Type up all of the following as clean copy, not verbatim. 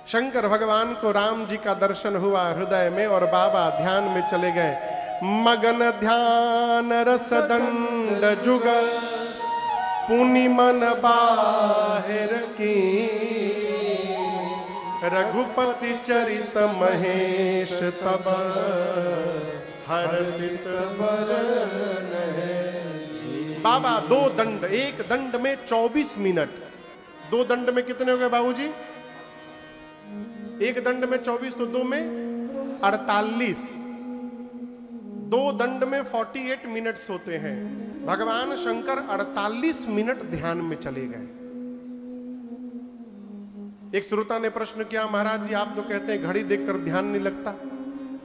शंकर भगवान को राम जी का दर्शन हुआ हृदय में और बाबा ध्यान में चले गए। मगन ध्यान रस दंड जुग पुनि मन बाहिर की, रघुपति चरित महेश तब हर्षित बरन है। बाबा दो दंड, एक दंड में 24 मिनट, दो दंड में कितने हो गए बाबूजी? एक दंड में 24 तो दो में 48, दो दंड में 48 मिनट्स होते हैं। भगवान शंकर 48 मिनट ध्यान में चले गए। एक श्रोता ने प्रश्न किया, महाराज जी आप तो कहते हैं घड़ी देखकर ध्यान नहीं लगता,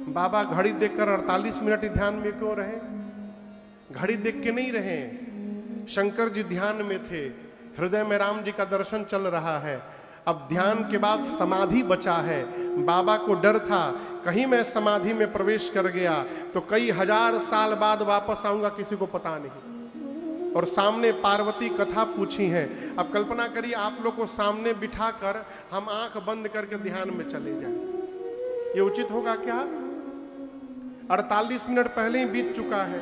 बाबा घड़ी देखकर 48 मिनट ही ध्यान में क्यों रहे? घड़ी देख के नहीं रहे, शंकर जी ध्यान में थे, हृदय में राम जी का दर्शन चल रहा है। अब ध्यान के बाद समाधि बचा है। बाबा को डर था कहीं मैं समाधि में प्रवेश कर गया तो कई हजार साल बाद वापस आऊंगा, किसी को पता नहीं। और सामने पार्वती कथा पूछी है। अब कल्पना करिए आप लोग को सामने बिठाकर हम आंख बंद करके ध्यान में चले जाएं, ये उचित होगा क्या? 48 मिनट पहले ही बीत चुका है।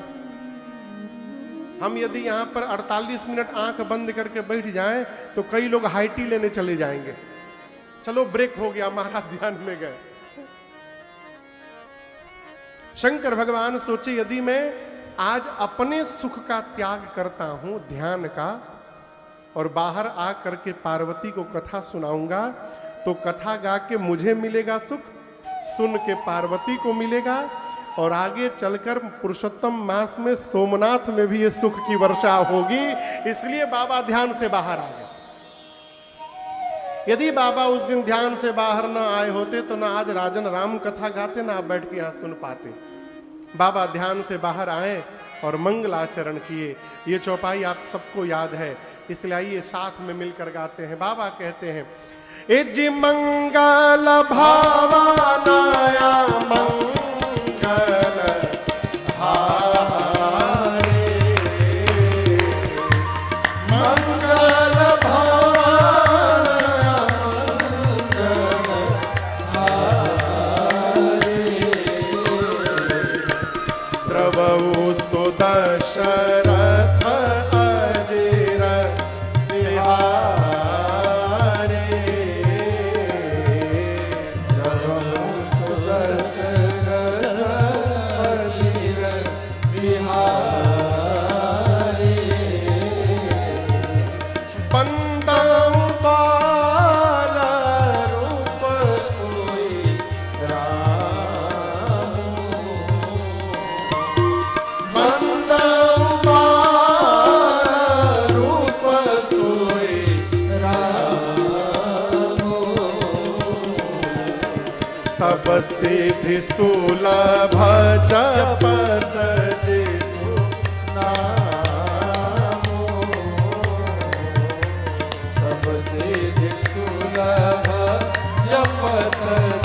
हम यदि यहां पर 48 मिनट आंख बंद करके बैठ जाएं तो कई लोग हाई टी लेने चले जाएंगे। चलो ब्रेक हो गया, महाराज ध्यान में गए। शंकर भगवान सोचे यदि मैं आज अपने सुख का त्याग करता हूं ध्यान का और बाहर आ करके पार्वती को कथा सुनाऊंगा तो कथा गा के मुझे मिलेगा सुख, सुन के पार्वती को मिलेगा और आगे चलकर पुरुषोत्तम मास में सोमनाथ में भी ये सुख की वर्षा होगी। इसलिए बाबा ध्यान से बाहर आ गए। यदि बाबा उस दिन ध्यान से बाहर न आए होते तो ना आज राजन राम कथा गाते, ना आप बैठ के यहां सुन पाते। बाबा ध्यान से बाहर आए और मंगलाचरण किए। ये चौपाई आप सबको याद है, इसलिए आइए साथ में मिलकर गाते हैं। बाबा कहते हैं, ए जी मंगल भावनाया मंगल हारे, मंगल भावनाया मंगल हारे, प्रभु सुदशरथ अजिर बिहारे, प्रभु सुदशरथ अजिर बिहारे, बंदम बाल रूप सोई राम, बंदम बाल रूप सोई राम, सब सिद्धि सुलभ जपत जिसु नामो, सब सिद्धि सुलभ जपत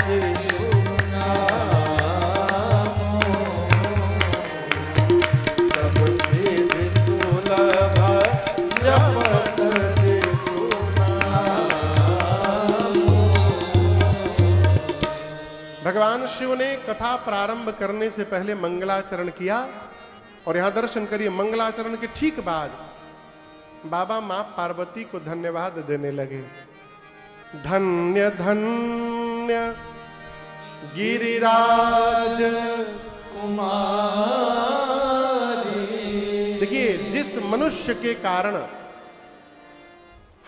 जिसु नामो, सब सिद्धि सुलभ जपत जिसु नामो। भगवान शिव ने कथा प्रारंभ करने से पहले मंगलाचरण किया और यहां दर्शन करिए। मंगलाचरण के ठीक बाद बाबा मां पार्वती को धन्यवाद देने लगे। धन्य धन्य गिरिराज कुमारी। देखिए, जिस मनुष्य के कारण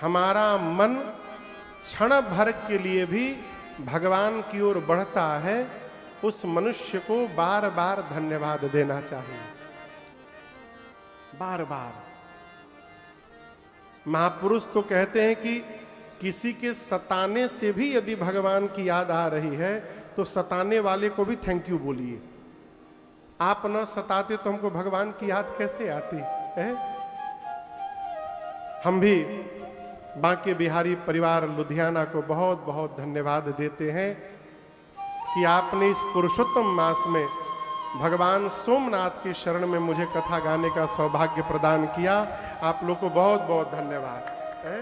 हमारा मन क्षण भर के लिए भी भगवान की ओर बढ़ता है, उस मनुष्य को बार बार धन्यवाद देना चाहिए, बार बार। महापुरुष तो कहते हैं कि किसी के सताने से भी यदि भगवान की याद आ रही है तो सताने वाले को भी थैंक यू बोलिए। आप न सताते तो हमको भगवान की याद कैसे आती है? हम भी बांके बिहारी परिवार लुधियाना को बहुत बहुत धन्यवाद देते हैं कि आपने इस पुरुषोत्तम मास में भगवान सोमनाथ की शरण में मुझे कथा गाने का सौभाग्य प्रदान किया। आप लोग को बहुत बहुत धन्यवाद है।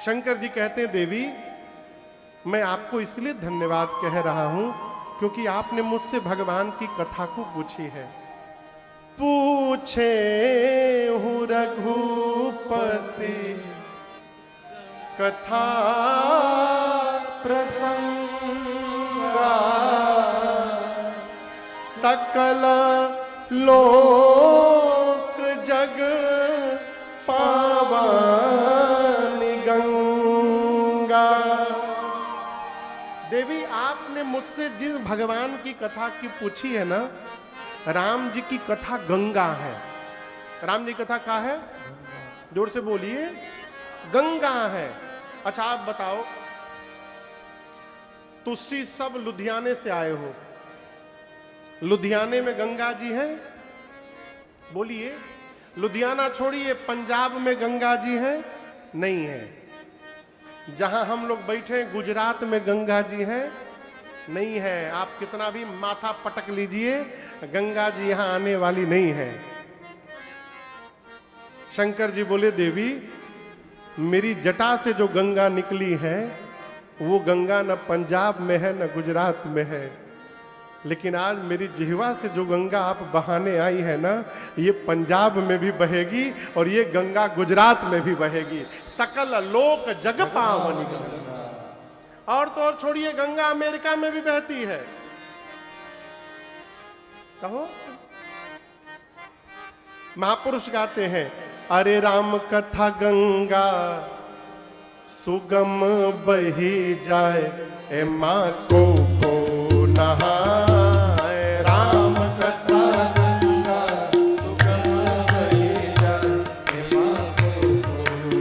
शंकर जी कहते हैं देवी मैं आपको इसलिए धन्यवाद कह रहा हूं क्योंकि आपने मुझसे भगवान की कथा को पूछी है। पूछे हूँ रघुपति कथा प्रसंगा, सकल लोक जग पावानि गंगा। देवी आपने मुझसे जिस भगवान की कथा की पूछी है ना, राम जी की कथा गंगा है। राम जी की कथा क्या है? जोर से बोलिए, गंगा है। अच्छा आप बताओ, तुसी सब लुधियाने से आए हो, लुधियाने में गंगा जी है? बोलिए। लुधियाना छोड़िए, पंजाब में गंगा जी है? नहीं है। जहां हम लोग बैठे हैं गुजरात में गंगा जी है? नहीं है। आप कितना भी माथा पटक लीजिए, गंगा जी यहां आने वाली नहीं है। शंकर जी बोले देवी मेरी जटा से जो गंगा निकली है वो गंगा न पंजाब में है न गुजरात में है, लेकिन आज मेरी जिह्वा से जो गंगा आप बहाने आई है ना, ये पंजाब में भी बहेगी और ये गंगा गुजरात में भी बहेगी। सकल लोक जग पावनी गंगा। और तो और छोड़िए, गंगा अमेरिका में भी बहती है। कहो। महापुरुष गाते हैं, अरे राम कथा गंगा सुगम बही जाए, ए माँ को नहाए। राम कथा गंगा सुगम बही जाए, ए माँ को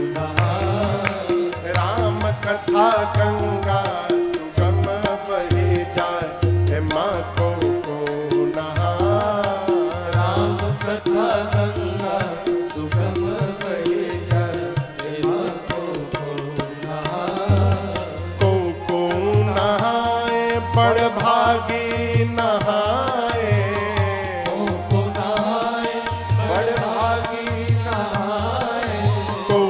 नहाए। राम कथा गंगा सुगम बही जाए, ए माँ को नहाए। राम कथा गंगा सुगम बही जाए, ए माँ को नहाए। बड़ भागी नहाए, को नहाए। बड़ भागी नहाए, को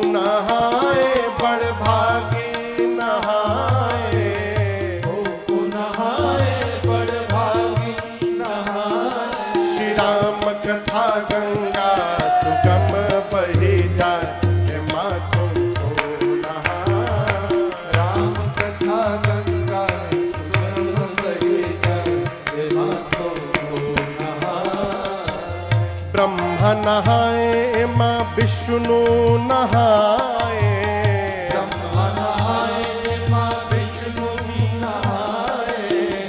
नहाए। बड़ भागी नहाए, को नहाए। बड़ भागी नहाए। श्री राम कथा गंगा सुगम बही जाए, हे माँ को नहाए। राम कथा गंगा सुगम बही जाए, हे माँ को नहाए। ब्रह्मा नहाए, माँ विष्णु नहाए। ब्रह्मा नहाए, माँ विष्णु जी नहाए।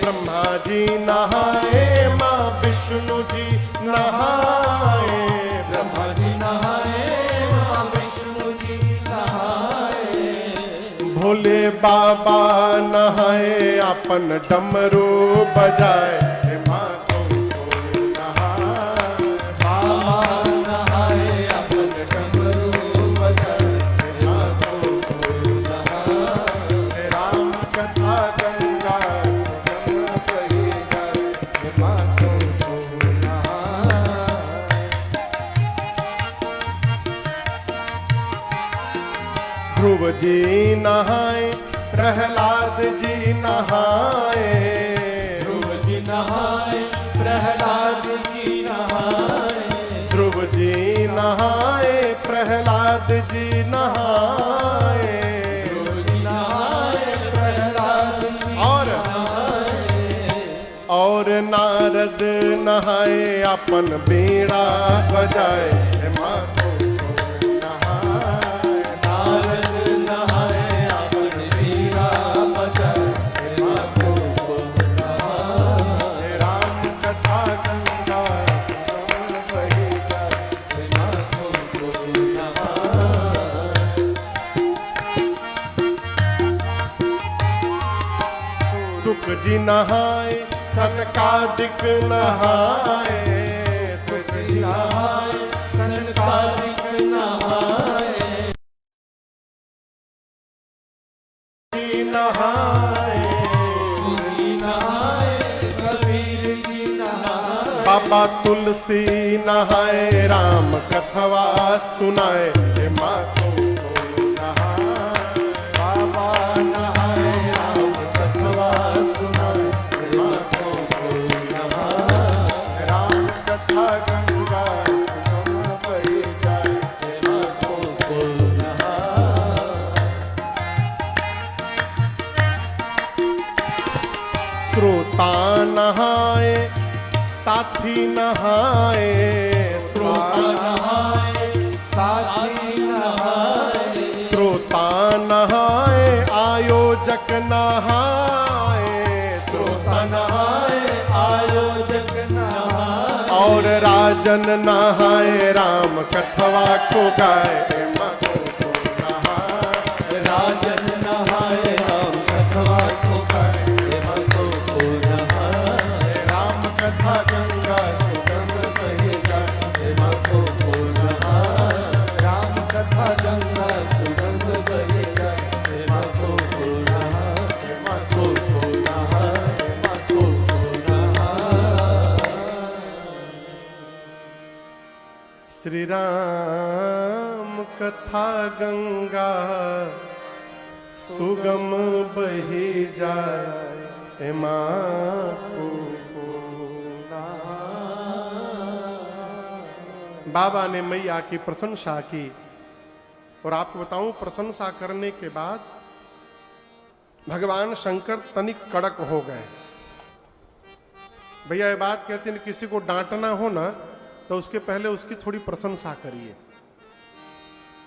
ब्रह्मा जी नहाए, माँ विष्णु जी नहाए। ब्रह्मा जी नहाए, माँ विष्णु जी नहाए। भोले बाबा नहाए, अपन डमरू बजाए, हे माँ को नहाए। बाबा नहाए, अपन डमरू बजाए, हे माँ को नहाए। राम कथा गंगा सुगम बही जाए, हे माँ को नहाए। ध्रुव जी नहाए, प्रहलाद जी नहाए। ध्रुव जी नहाए, प्रहलाद जी नहाए। ध्रुव जी नहाए, प्रहलाद जी नहाए। ध्रुव जी नहाए, प्रहलाद जी और नारद नहाए, अपन बीड़ा बजाए, हे माँ को नहाए। नारद नहाए, अपन बीड़ा बजाए, हे माँ को नहाए। राम कथा गंगा सुगम बही जाए, हे माँ को नहाए। सुख जी नहाए, सनकादिक नहाए। सुख जी नहाए, सनकादिक नहाए। जी नहाए, जी नहाए। कबीर जी नहाए। बाबा तुलसी नहाए, राम कथवा सुनाए, हे माँ को नहाए। श्रोता नहाए साथी नहाए, श्रोता नहाए साथी नहाए, श्रोता नहाए आयोजक नहाए, श्रोता नहाए आयोजक नहाए, और राजन नहाए राम कथवा को गाए। राजन नहाए राम कथवा को गाए, मको को नहाए राम कथा गंगा सुगंध बहे जाए, मको को नहाए राम कथा गंगा सुगंध बहे जाए, मको को नहाए, मको को नहाए, मको को नहाए। श्री राम कथा गंगा सुगम बही जाए, माँ को बाबा ने मैया की प्रशंसा की। और आपको बताऊं, प्रशंसा करने के बाद भगवान शंकर तनिक कड़क हो गए। भैया ये बात कहते हैं, किसी को डांटना हो ना तो उसके पहले उसकी थोड़ी प्रशंसा करिए।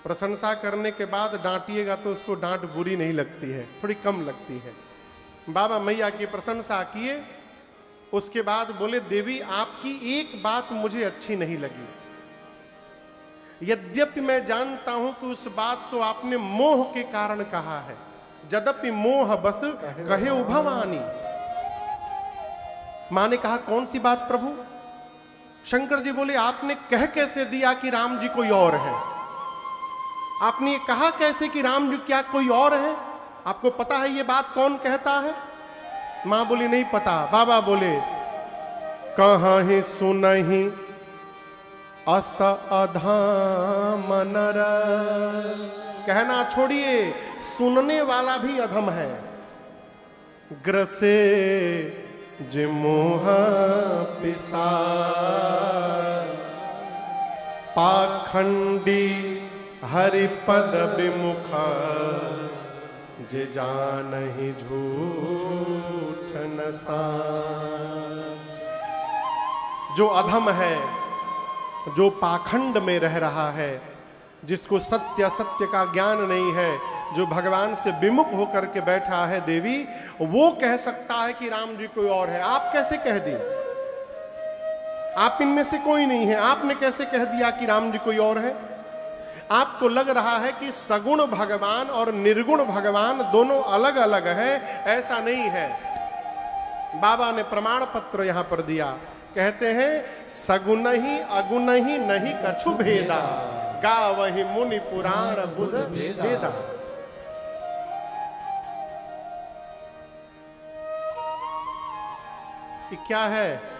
प्रशंसा करने के बाद डांटिएगा तो उसको डांट बुरी नहीं लगती है, थोड़ी कम लगती है। बाबा मैया की प्रशंसा किए, उसके बाद बोले देवी आपकी एक बात मुझे अच्छी नहीं लगी। यद्यपि मैं जानता हूं कि उस बात को आपने मोह के कारण कहा है, यद्यपि मोह बस कहे उभवानी। मां ने कहा कौन सी बात प्रभु? शंकर जी बोले आपने कह कैसे दिया कि राम जी कोई और है? आपने ये कहा कैसे कि राम जी क्या कोई और है? आपको पता है ये बात कौन कहता है? मां बोली नहीं पता। बाबा बोले कहां ही सुनहि अस अधम नर। कहना छोड़िए, सुनने वाला भी अधम है। ग्रसे जिमोह पिसा पाखंडी हरिपद विमुख, जे जानहि झूठ न साच। जो अधम है, जो पाखंड में रह रहा है, जिसको सत्य असत्य का ज्ञान नहीं है, जो भगवान से विमुख होकर के बैठा है देवी, वो कह सकता है कि राम जी कोई और है। आप कैसे कह दी? आप इनमें से कोई नहीं है, आपने कैसे कह दिया कि राम जी कोई और है? आपको लग रहा है कि सगुण भगवान और निर्गुण भगवान दोनों अलग अलग हैं। ऐसा नहीं है। बाबा ने प्रमाण पत्र यहां पर दिया, कहते हैं सगुण ही अगुण ही नहीं कछु भेदा, गावहि मुनि पुराण बुध भेदा। ये क्या है?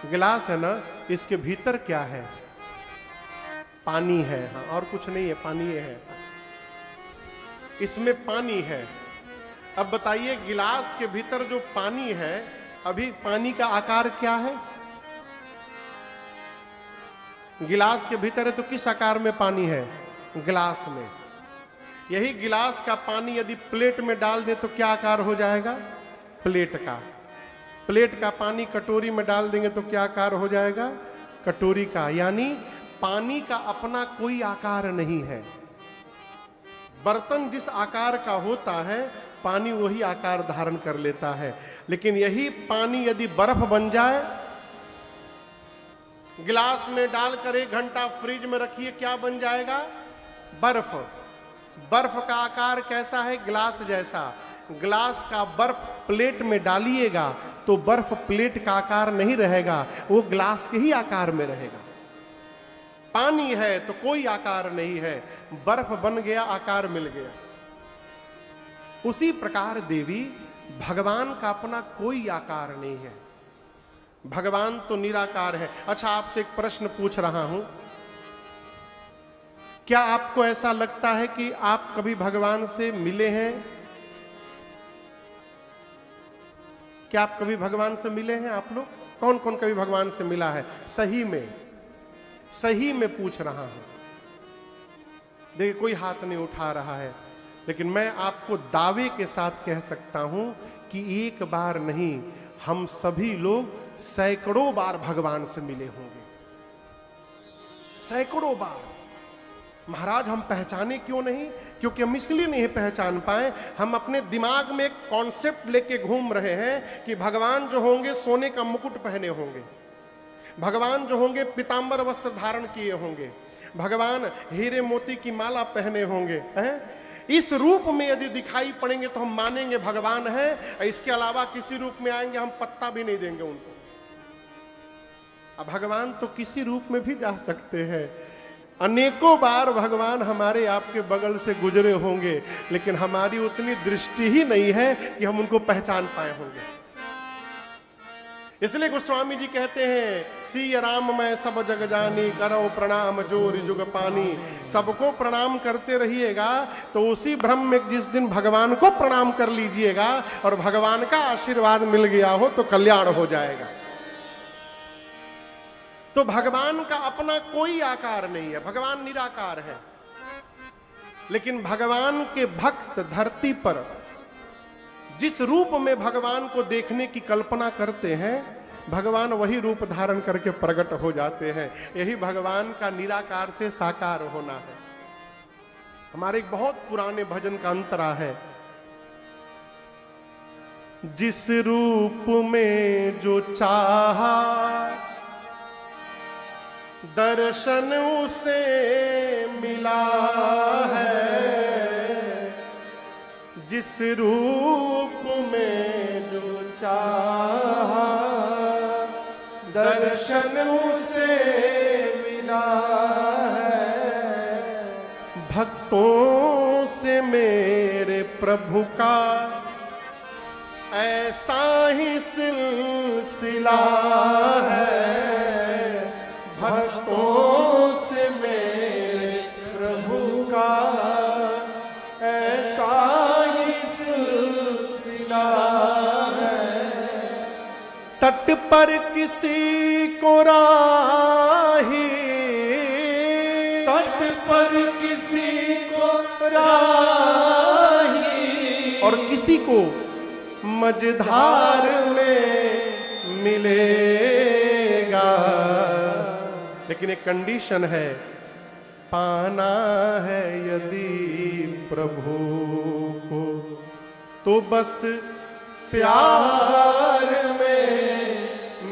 गिलास है ना, इसके भीतर क्या है? पानी है। हाँ, और कुछ नहीं है, पानी है। इसमें पानी है। अब बताइए, गिलास के भीतर जो पानी है, अभी पानी का आकार क्या है? गिलास के भीतर है तो किस आकार में पानी है? गिलास में। यही गिलास का पानी यदि प्लेट में डाल दे तो क्या आकार हो जाएगा? प्लेट का। प्लेट का पानी कटोरी में डाल देंगे तो क्या आकार हो जाएगा? कटोरी का। यानी पानी का अपना कोई आकार नहीं है। बर्तन जिस आकार का होता है, पानी वही आकार धारण कर लेता है। लेकिन यही पानी यदि बर्फ बन जाए, गिलास में डालकर 1 घंटा फ्रिज में रखिए, क्या बन जाएगा? बर्फ। बर्फ का आकार कैसा है? गिलास जैसा। गिलास का बर्फ प्लेट में डालिएगा तो बर्फ प्लेट का आकार नहीं रहेगा, वो गिलास के ही आकार में रहेगा। पानी है तो कोई आकार नहीं है, बर्फ बन गया, आकार मिल गया। उसी प्रकार देवी, भगवान का अपना कोई आकार नहीं है। भगवान तो निराकार है। अच्छा, आपसे एक प्रश्न पूछ रहा हूं, क्या आपको ऐसा लगता है कि आप कभी भगवान से मिले हैं? क्या आप कभी भगवान से मिले हैं? आप लोग कौन कौन कभी भगवान से मिला है? सही में, सही में पूछ रहा हूं। देखिए, कोई हाथ नहीं उठा रहा है। लेकिन मैं आपको दावे के साथ कह सकता हूं कि एक बार नहीं, हम सभी लोग सैकड़ों बार भगवान से मिले होंगे, सैकड़ों बार। महाराज हम पहचाने क्यों नहीं? क्योंकि हम इसलिए नहीं पहचान पाए, हम अपने दिमाग में एक कॉन्सेप्ट लेके घूम रहे हैं कि भगवान जो होंगे सोने का मुकुट पहने होंगे, भगवान जो होंगे पीतांबर वस्त्र धारण किए होंगे, भगवान हीरे मोती की माला पहने होंगे, हैं? इस रूप में यदि दिखाई पड़ेंगे तो हम मानेंगे भगवान है। इसके अलावा किसी रूप में आएंगे हम पत्ता भी नहीं देंगे उनको। अब भगवान तो किसी रूप में भी जा सकते हैं। अनेकों बार भगवान हमारे आपके बगल से गुजरे होंगे, लेकिन हमारी उतनी दृष्टि ही नहीं है कि हम उनको पहचान पाए होंगे। इसलिए गोस्वामी जी कहते हैं, सिय राम मैं सब जग जानी, करो प्रणाम जोर जुग पानी। सबको प्रणाम करते रहिएगा तो उसी भ्रम में जिस दिन भगवान को प्रणाम कर लीजिएगा और भगवान का आशीर्वाद मिल गया हो तो कल्याण हो जाएगा। तो भगवान का अपना कोई आकार नहीं है, भगवान निराकार है। लेकिन भगवान के भक्त धरती पर जिस रूप में भगवान को देखने की कल्पना करते हैं, भगवान वही रूप धारण करके प्रकट हो जाते हैं। यही भगवान का निराकार से साकार होना है। हमारे एक बहुत पुराने भजन का अंतरा है, जिस रूप में जो चाहा दर्शन उसे मिला है, जिस रूप में जो चाहा दर्शन उसे मिला है। भक्तों से मेरे प्रभु का ऐसा ही सिलसिला है, भक्तों से मेरे प्रभु का ऐसा ही सिलसिला है। तट पर किसी को राही, तट पर किसी को राही, और किसी को मझधार में मिलेगा। लेकिन एक कंडीशन है, पाना है यदि प्रभु को तो बस प्यार में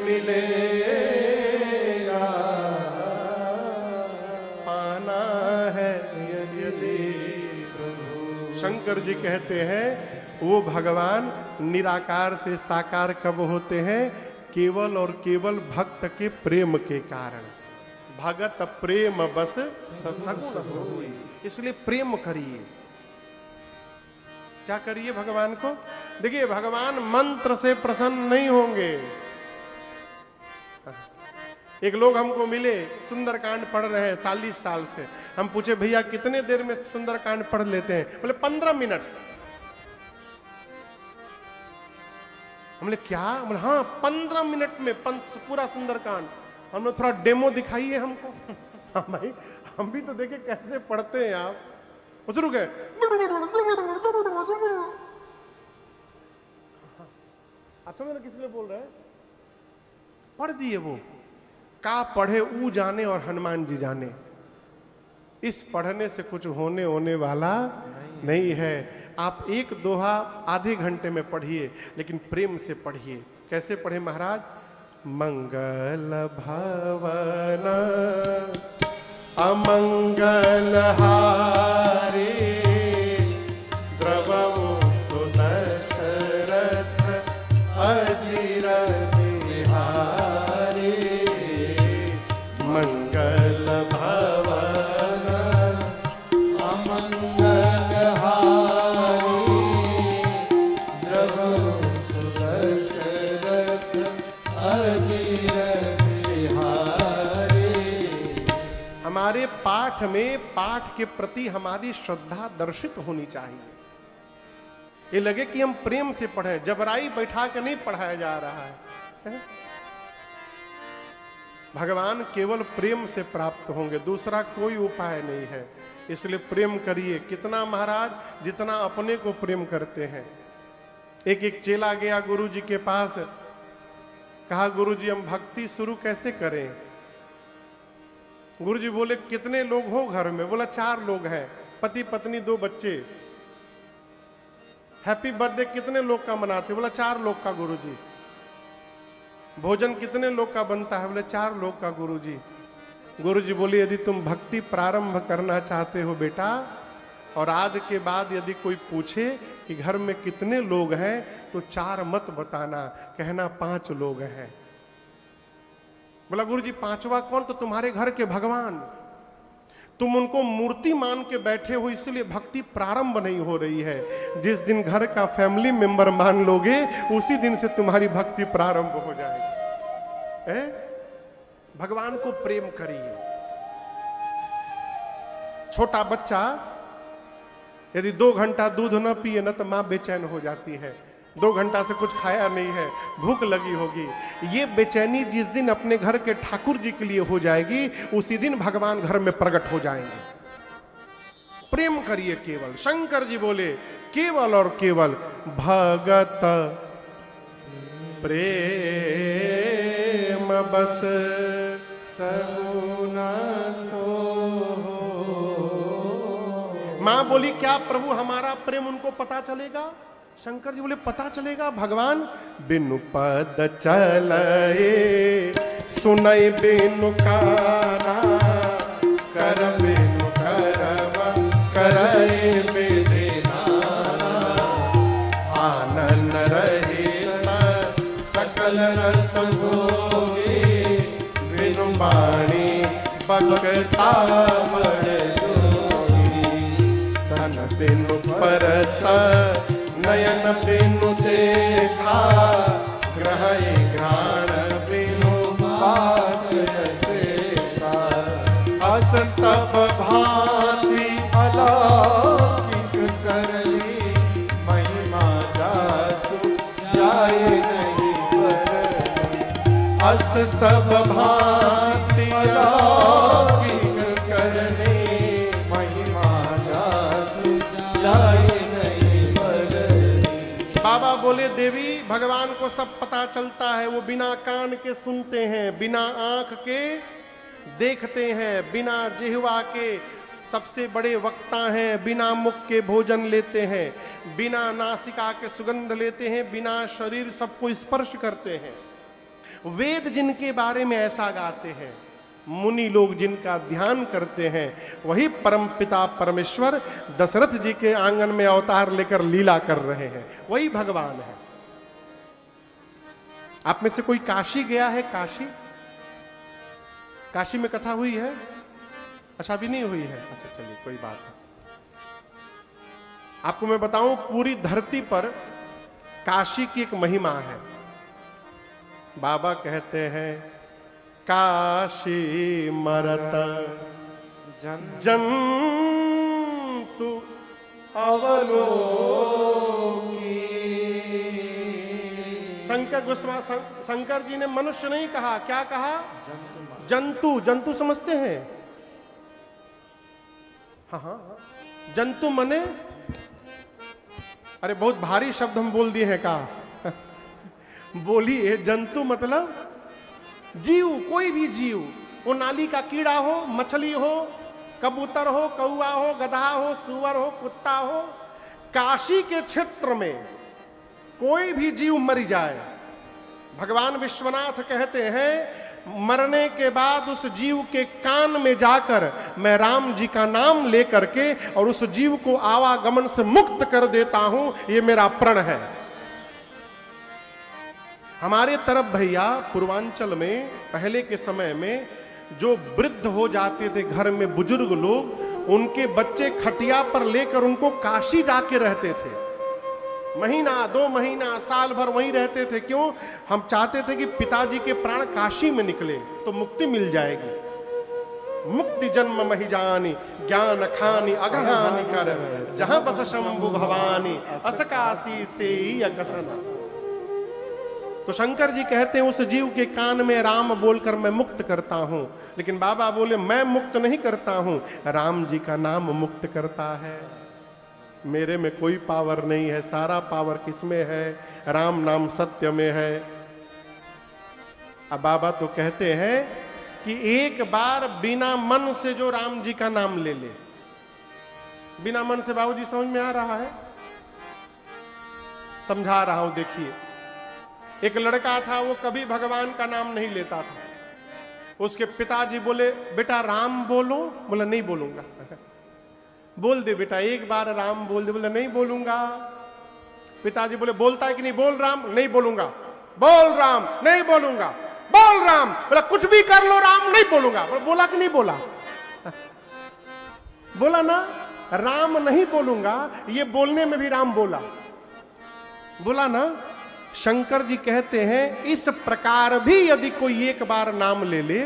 मिलेगा। पाना है यदि प्रभु। शंकर जी कहते हैं वो भगवान निराकार से साकार कब होते हैं? केवल और केवल भक्त के प्रेम के कारण। भगत प्रेम बस सगुण होई। इसलिए प्रेम करिए। क्या करिए भगवान को? देखिए, भगवान मंत्र से प्रसन्न नहीं होंगे। एक लोग हमको मिले, सुंदरकांड पढ़ रहे हैं 40 साल से। हम पूछे भैया कितने देर में सुंदरकांड पढ़ लेते हैं? बोले 15 मिनट। हमने क्या? बोले हाँ 15 मिनट में पूरा सुंदरकांड। हमने थोड़ा डेमो दिखाइए हमको। हाँ भाई, हम भी तो देखे कैसे पढ़ते हैं आप। वो शुरू गए, आप समझ रहे किस लिए बोल रहे हैं? पढ़ दिए वो। का पढ़े ऊ जाने और हनुमान जी जाने। इस पढ़ने से कुछ होने वाला नहीं है। आप एक दोहा आधे घंटे में पढ़िए, लेकिन प्रेम से पढ़िए। कैसे पढ़े महाराज? मंगल भवन अमंगल हारे, द्रवौ सुदशरथ अजिर बिहारी। मंगल भवन अमंगल हारी, द्रवौ सुदशरथ अजिर बिहारी। हमारे पाठ में पाठ के प्रति हमारी श्रद्धा दर्शित होनी चाहिए। ये लगे कि हम प्रेम से पढ़े, जबराई बैठा के नहीं पढ़ाया जा रहा है। भगवान केवल प्रेम से प्राप्त होंगे, दूसरा कोई उपाय नहीं है। इसलिए प्रेम करिए। कितना महाराज? जितना अपने को प्रेम करते हैं। एक चेला गया गुरु जी के पास, कहा गुरु जी हम भक्ति शुरू कैसे करें? गुरु जी बोले कितने लोग हो घर में? बोला 4 लोग हैं, पति पत्नी 2 बच्चे। हैप्पी बर्थडे कितने लोग का मनाते? बोला 4 लोग का गुरु जी। भोजन कितने लोग का बनता है? बोले 4 लोग का गुरु जी। गुरु जी बोले यदि तुम भक्ति प्रारंभ करना चाहते हो बेटा, और आज के बाद यदि कोई पूछे कि घर में कितने लोग हैं, तो 4 मत बताना, कहना 5 लोग हैं। बोला गुरु जी 5वां कौन? तो तुम्हारे घर के भगवान। तुम उनको मूर्ति मान के बैठे हो, इसलिए भक्ति प्रारंभ नहीं हो रही है। जिस दिन घर का फैमिली मेंबर मान लोगे, उसी दिन से तुम्हारी भक्ति प्रारंभ हो जाएगी। भगवान को प्रेम करिए। छोटा बच्चा यदि 2 घंटा दूध न पिए न, तो मां बेचैन हो जाती है। 2 घंटा से कुछ खाया नहीं है, भूख लगी होगी। ये बेचैनी जिस दिन अपने घर के ठाकुर जी के लिए हो जाएगी, उसी दिन भगवान घर में प्रकट हो जाएंगे। प्रेम करिए केवल। शंकर जी बोले केवल और केवल भगत प्रेम बस सगुना सो। मां बोली क्या प्रभु हमारा प्रेम उनको पता चलेगा? शंकर जी बोले पता चलेगा। भगवान बिनु पद चलए सुनई बिनु काना, कर बिनु करव करए बेदेना। आनंद रहित सकल रस भोगे, बिनु बाणी बकता बड़ जोगी। तन बिनु परस नयन बिनु देखा, ग्रहै घ्राण बिनु पास सेसा। अस सब भांति अलौकिक करली, महिमा जासु जाए नहीं परली। अस सब भांति अलौकिक करली, महिमा जासु जाए। बाबा बोले देवी भगवान को सब पता चलता है। वो बिना कान के सुनते हैं, बिना आंख के देखते हैं, बिना जिह्वा के सबसे बड़े वक्ता हैं, बिना मुख के भोजन लेते हैं, बिना नासिका के सुगंध लेते हैं, बिना शरीर सबको स्पर्श करते हैं। वेद जिनके बारे में ऐसा गाते हैं, मुनि लोग जिनका ध्यान करते हैं, वही परमपिता परमेश्वर दशरथ जी के आंगन में अवतार लेकर लीला कर रहे हैं। वही भगवान है। आप में से कोई काशी गया है? काशी काशी में कथा हुई है? अच्छा अभी नहीं हुई है। अच्छा चलिए कोई बात नहीं। आपको मैं बताऊं पूरी धरती पर काशी की एक महिमा है। बाबा कहते हैं काशी मरत जंतु अवलोकी। शंकर जी ने मनुष्य नहीं कहा, क्या कहा? जंतु। जंतु समझते हैं? हाँ हाँ, जंतु मने, अरे बहुत भारी शब्द हम बोल दिए हैं का? बोलिए। जंतु मतलब जीव, कोई भी जीव, वो नाली का कीड़ा हो, मछली हो, कबूतर हो, कौआ हो, गधा हो, सुअर हो, कुत्ता हो। काशी के क्षेत्र में कोई भी जीव मर जाए, भगवान विश्वनाथ कहते हैं मरने के बाद उस जीव के कान में जाकर मैं राम जी का नाम लेकर के और उस जीव को आवागमन से मुक्त कर देता हूं। ये मेरा प्रण है। हमारे तरफ भैया पूर्वांचल में पहले के समय में जो वृद्ध हो जाते थे घर में बुजुर्ग लोग, उनके बच्चे खटिया पर लेकर उनको काशी जाके रहते थे। महीना 2 महीना साल भर वहीं रहते थे। क्यों? हम चाहते थे कि पिताजी के प्राण काशी में निकले तो मुक्ति मिल जाएगी। मुक्ति जन्म मही जानी, ज्ञान खानी अगहानी कर, जहां बस शंभु भवानी, अस काशी से ही अकसन। तो शंकर जी कहते हैं उस जीव के कान में राम बोलकर मैं मुक्त करता हूं। लेकिन बाबा बोले मैं मुक्त नहीं करता हूं, राम जी का नाम मुक्त करता है। मेरे में कोई पावर नहीं है, सारा पावर किसमें है? राम नाम सत्य में है। अब बाबा तो कहते हैं कि एक बार बिना मन से जो राम जी का नाम ले ले, बिना मन से बाबूजी समझ में आ रहा है? समझा रहा हूं, देखिए। एक लड़का था, वो कभी भगवान का नाम नहीं लेता था। उसके पिताजी बोले बेटा राम बोलो, बोला नहीं बोलूंगा। बोल दे बेटा एक बार राम बोल दे, बोला नहीं बोलूंगा। पिताजी बोले बोलता है कि नहीं? बोल राम, नहीं बोलूंगा। बोल राम, नहीं बोलूंगा। बोल राम, बोला कुछ भी कर लो राम, नहीं बोलूंगा। बोला कि नहीं बोला? बोला ना, राम नहीं बोलूंगा। ये बोलने में भी राम बोला, बोला ना। शंकर जी कहते हैं इस प्रकार भी यदि कोई एक बार नाम ले ले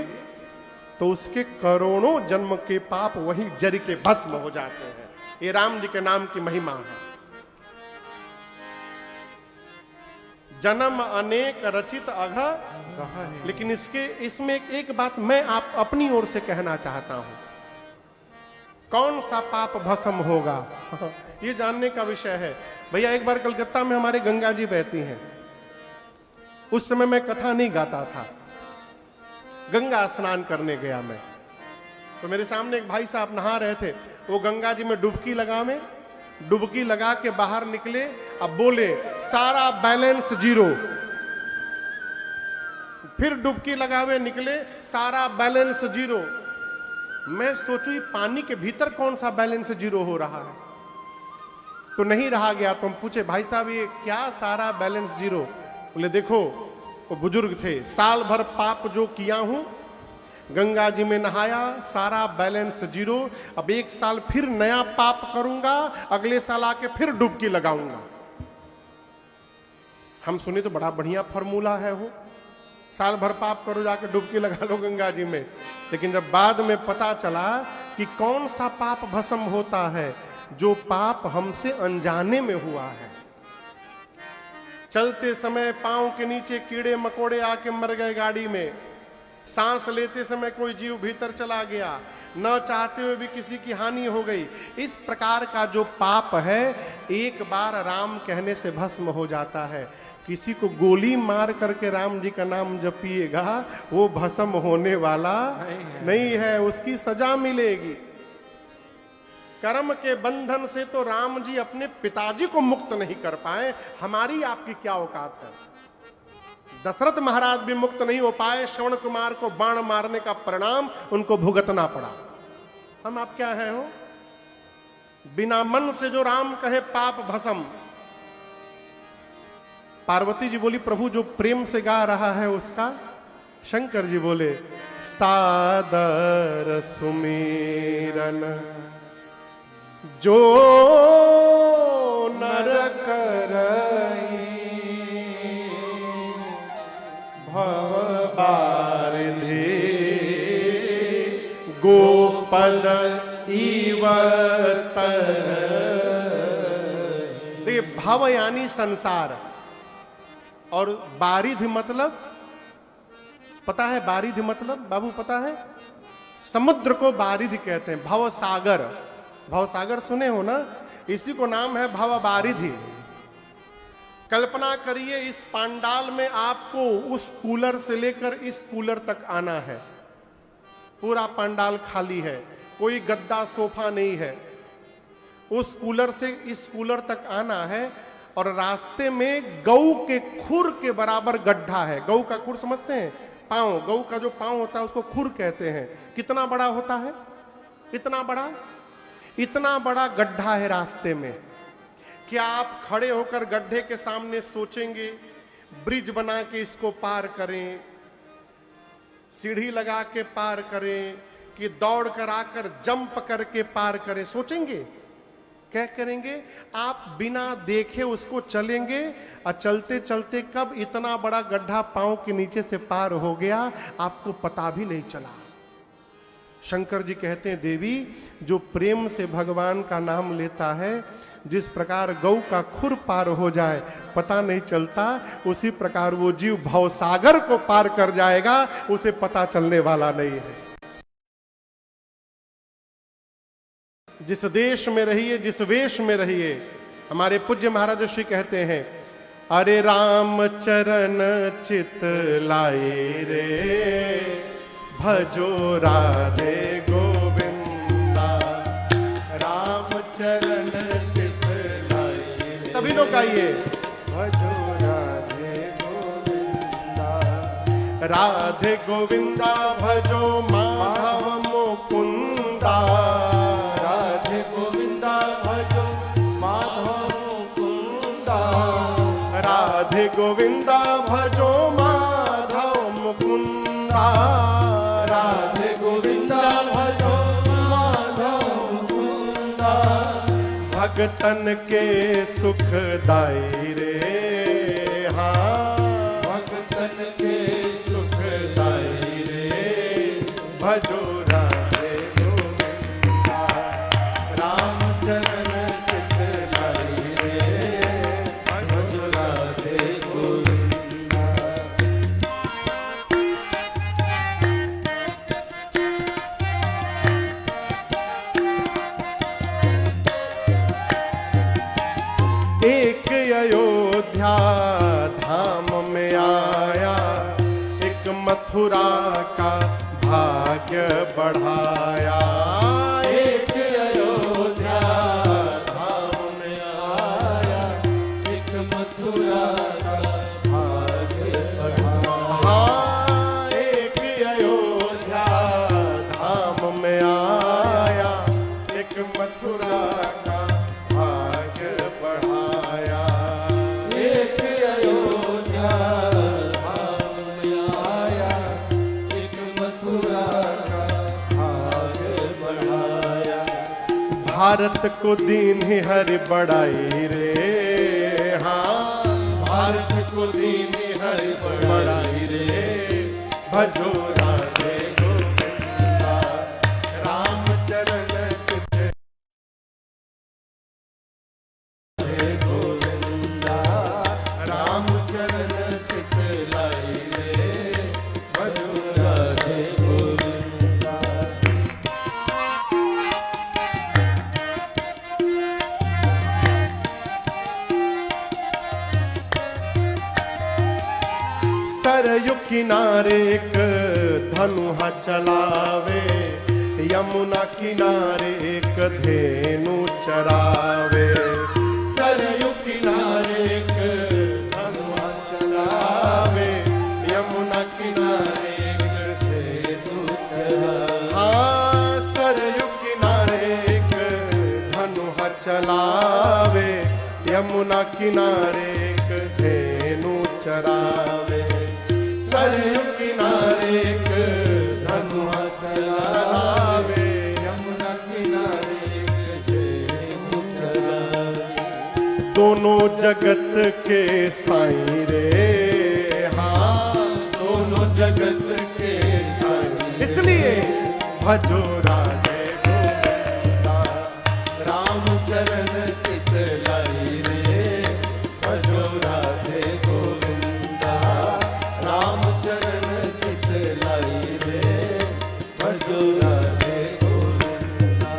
तो उसके करोड़ों जन्म के पाप वहीं जड़ के भस्म हो जाते हैं। ये राम जी के नाम की महिमा है। जन्म अनेक रचित अघ, लेकिन इसमें एक बात मैं आप अपनी ओर से कहना चाहता हूं। कौन सा पाप भस्म होगा ये जानने का विषय है। भैया एक बार कलकत्ता में हमारे गंगा जी बहती हैं। उस समय मैं कथा नहीं गाता था, गंगा स्नान करने गया मैं। तो मेरे सामने एक भाई साहब नहा रहे थे। वो गंगा जी में डुबकी लगा के बाहर निकले। अब बोले सारा बैलेंस जीरो। फिर डुबकी लगावे निकले, सारा बैलेंस जीरो। मैं सोचू ये पानी के भीतर कौन सा बैलेंस जीरो हो रहा है, तो नहीं रहा गया। तो हम पूछे भाई साहब ये क्या सारा बैलेंस जीरो? बोले देखो, वो बुजुर्ग थे, साल भर पाप जो किया हूं, गंगा जी में नहाया, सारा बैलेंस जीरो। अब एक साल फिर नया पाप करूंगा, अगले साल आके फिर डुबकी लगाऊंगा। हम सुने तो बड़ा बढ़िया फॉर्मूला है वो, साल भर पाप करो जाके डुबकी लगा लो गंगा जी में। लेकिन जब बाद में पता चला कि कौन सा पाप भस्म होता है, जो पाप हमसे अनजाने में हुआ है। चलते समय पांव के नीचे कीड़े मकोड़े आके मर गए गाड़ी में, सांस लेते समय कोई जीव भीतर चला गया, न चाहते हुए भी किसी की हानि हो गई। इस प्रकार का जो पाप है एक बार राम कहने से भस्म हो जाता है। किसी को गोली मार करके राम जी का नाम जपिएगा, वो भस्म होने वाला नहीं है, उसकी सजा मिलेगी। कर्म के बंधन से तो राम जी अपने पिताजी को मुक्त नहीं कर पाए, हमारी आपकी क्या औकात है। दशरथ महाराज भी मुक्त नहीं हो पाए, श्रवण कुमार को बाण मारने का परिणाम उनको भुगतना पड़ा। हम आप क्या है हो? बिना मन से जो राम कहे पाप भस्म। पार्वती जी बोली प्रभु जो प्रेम से गा रहा है उसका। शंकर जी बोले सादर सुमिरन जो नर करई भव बारिधि गोपद इवतर। देखिए भव यानी संसार, और बारिधि मतलब पता है? बारिधि मतलब बाबू पता है? समुद्र को बारिधि कहते हैं। भव सागर, भव सागर सुने हो ना, इसी को नाम है भव बारिधि। कल्पना करिए इस पांडाल में आपको उस कूलर से लेकर इस कूलर तक आना है। पूरा पांडाल खाली है, कोई गद्दा सोफा नहीं है। उस कूलर से इस कूलर तक आना है, और रास्ते में गऊ के खुर के बराबर गड्ढा है। गऊ का खुर समझते हैं? पांव, गऊ का जो पांव होता है उसको खुर कहते हैं। कितना बड़ा होता है? इतना बड़ा गड्ढा है रास्ते में। क्या आप खड़े होकर गड्ढे के सामने सोचेंगे ब्रिज बना के इसको पार करें, सीढ़ी लगा के पार करें, कि दौड़ कर आकर जंप करके पार करें? सोचेंगे? क्या करेंगे? आप बिना देखे उसको चलेंगे, और चलते चलते कब इतना बड़ा गड्ढा पांव के नीचे से पार हो गया आपको पता भी नहीं चला। शंकर जी कहते हैं देवी, जो प्रेम से भगवान का नाम लेता है, जिस प्रकार गौ का खुर पार हो जाए पता नहीं चलता, उसी प्रकार वो जीव भवसागर को पार कर जाएगा, उसे पता चलने वाला नहीं है। जिस देश में रहिए, जिस वेश में रहिए, हमारे पूज्य महाराज श्री कहते हैं, अरे राम चरण चित लाए रे, भजो राधे गोविंदा, राम चरण चित लाए। सभी लोग गाइए, भजो राधे गोविंदा, राधे गोविंदा भजो माधव मुकुंदा, राधे गोविंदा भजो माधव मुकुंदा, राधे गोविंदा भजो माधव मुकुंदा, राधे गोविंदा भजो माधव मुकुंदा, भगतन के सुखदाई रे, हाँ भगतन के सुखदाई रे, भजो राधे गोविंदा, राम चरण चित लाई रे, भजो राधे गोविंदा। एक अयोध्या धाम में आया, एक मथुरा का भाग्य बढ़ाया, एक अयोध्या धाम में आया, एक मथुरा का भाग्य बढ़ाया। हाँ एक अयोध्या धाम में आया, एक मथुरा का भाग्य बढ़ाया, एक अयोध्या धाम में आया, एक मथुरा का भाग्य बढ़ाया। भारत को दीन ही हरि बढ़ाई रे, हाँ भारत को दीन हरि बढ़ाई रे, भजो राधे गोविंदा, राम चरण चित राधे गोविंदा, राम चरण चित लाई रे, भजो राधे गोविंदा। सरयू किनारे एक धनुहा चलावे, यमुना किनारे एक धेनु चरावे, सरयू किनारे एक धनुआ चलावे, यमुना किनारे एक सेतु चलावे। हाँ सरयू किनारे एक धनुहा चलावे, यमुना किनारे एक धेनु चरावे, सरयू किनारे एक धनुहा चलावे, यमुना किनारे एक सेतु चलावे। दोनों जगत के साईं रे, हाँ दोनों जगत के साईं, इसलिए भजो राधे गोविंदा, राम चरण चित लाई रे, भजो राधे गोविंदा, राम चरण चित लाई रे, भजो राधे गोविंदा।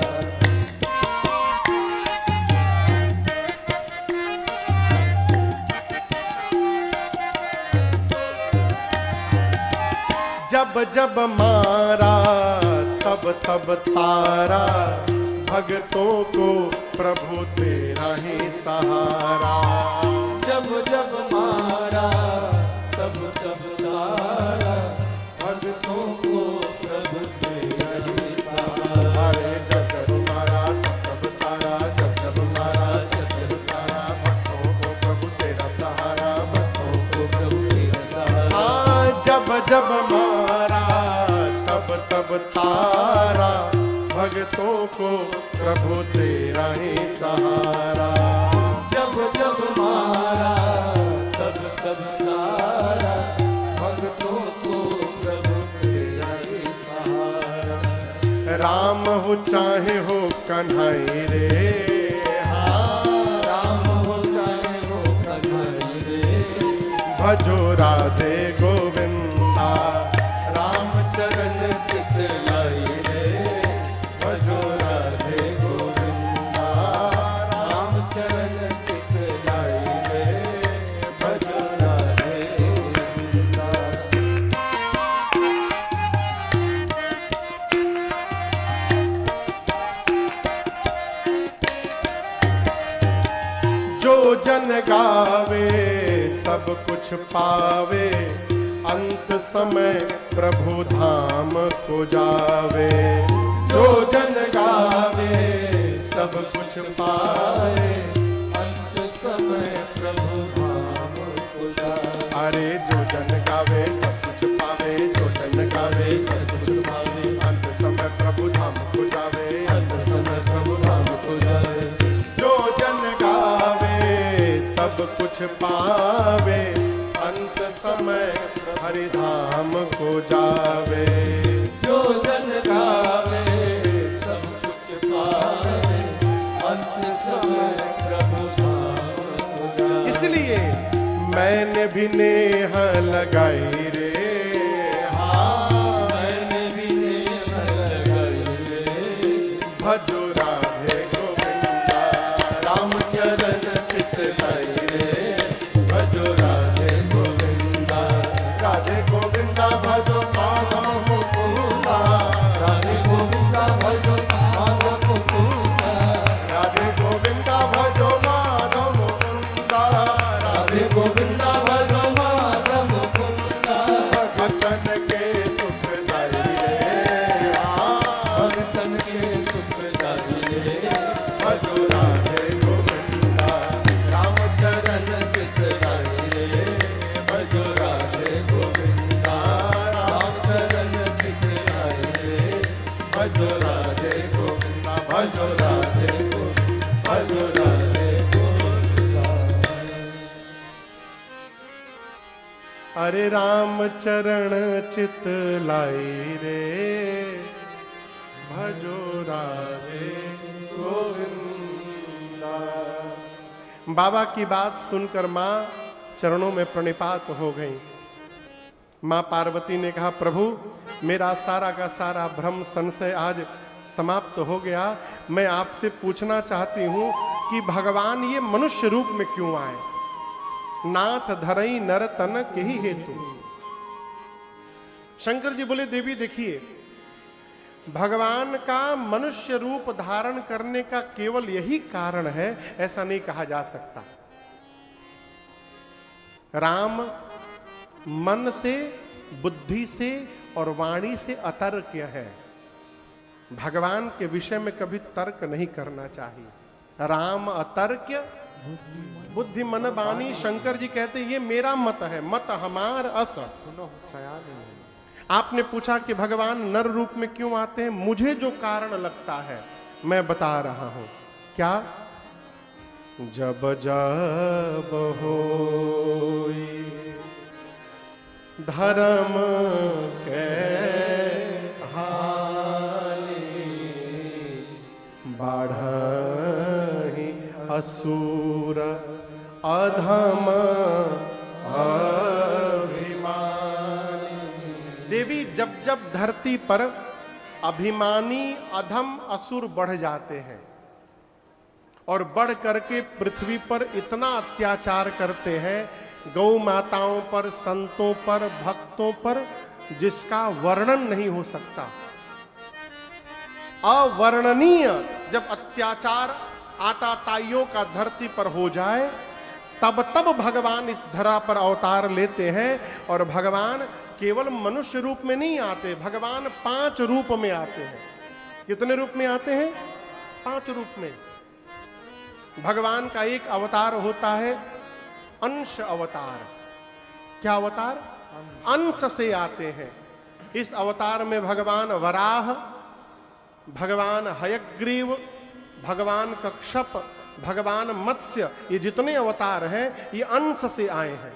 जब जब मारा तब तब तारा, भक्तों को प्रभु तेरा ही सहारा, जब जब मारा तब तब सारा, भक्तों को प्रभु तेरा ही सहारा। अरे जब जब मारा तब तब तारा, जब जब मारा तब तब तारा, भक्तों को प्रभु तेरा सहारा, भक्तों को प्रभु तेरा सहारा। हाँ जब जब मारा तब तब तारा, भक्तों को प्रभु तेरा ही सहारा, जब जब मारा तब तब सारा, भक्तों को प्रभु तेरा ही सहारा। राम हो चाहे हो कन्हई रे, हाँ राम हो चाहे हो कन्हई रे, भजो राधे गोविंदा। राम चरण चित लाई रे, भजो राधे गोविंदा। राम चरण चित लाई रे, भजो राधे गोविंदा। जो जन गावे सब कुछ पावे, अंत समय प्रभु धाम को जावे। जो जन गावे सब कुछ पावे, अंत समय प्रभु धाम को जावे। अरे जो जन गावे सब कुछ पावे, जो जन गावे सब कुछ पावे, अंत समय प्रभु धाम को जावे, अंत समय प्रभु धाम को जावे। जो जन गावे सब कुछ पावे, अंत समय हरि धाम को जावे। जो जन गावे सब कुछ पावे, अंत समय प्रभु धाम को जावे। इसलिए मैंने भी नेह लगाई रे, हाँ मैंने भी नेह लगाई रे, भजो राधे गोविंदा। राम चरण चित लाई रे, भजो राधे गोविंदा। राधे गोविंदा भजो माधव मुकुंदा, राधे गोविंदा भजो माधव मुकुंदा। राधे गोविंदा भजो माधव मुकुंदा। राधे गोविंदा भजो माधव मुकुंदा। भक्तन के सुखदाई रे, हाँ भक्तन के सुखदाई रे, भजो राधे गोविंदा। राम चरण चित लाई रे, भजो राधे गोविंदा। राम चरण चित लाई रे, भजो राधे गोविंदा। भजो राधे गोविंदा, भजो राधे गोविंदा। अरे राम चरण चित लाई रे, भजो राधे गोविंदा। बाबा की बात सुनकर मां चरणों में प्रणिपात हो गई। मां पार्वती ने कहा, प्रभु मेरा सारा का सारा भ्रम संशय आज समाप्त हो गया। मैं आपसे पूछना चाहती हूं कि भगवान ये मनुष्य रूप में क्यों आए? नाथ धरई नर तन के ही हेतु। शंकर जी बोले, देवी देखिए, भगवान का मनुष्य रूप धारण करने का केवल यही कारण है, ऐसा नहीं कहा जा सकता। राम मन से, बुद्धि से और वाणी से अतर्क्य है। भगवान के विषय में कभी तर्क नहीं करना चाहिए। राम अतर्क्य बुद्धि मन वाणी। शंकर जी कहते ये मेरा मत है, मत हमार अस। सुनो सयानी। आपने पूछा कि भगवान नर रूप में क्यों आते हैं? मुझे जो कारण लगता है मैं बता रहा हूं। क्या? जब जब होई धर्म के हानि, बाढ़हि असुर अधम अभिमानी। देवी, जब जब धरती पर अभिमानी अधम असुर बढ़ जाते हैं और बढ़ करके पृथ्वी पर इतना अत्याचार करते हैं, गौ माताओं पर, संतों पर, भक्तों पर, जिसका वर्णन नहीं हो सकता। अवर्णनीय जब अत्याचार आताताइयों का धरती पर हो जाए, तब तब भगवान इस धरा पर अवतार लेते हैं। और भगवान केवल मनुष्य रूप में नहीं आते, भगवान 5 रूप में आते हैं। कितने रूप में आते हैं? 5 रूप में। भगवान का एक अवतार होता है अंश अवतार। क्या अवतार? अंश से आते हैं। इस अवतार में भगवान वराह, भगवान हयग्रीव, भगवान कक्षप, भगवान मत्स्य, ये जितने अवतार हैं ये अंश से आए हैं।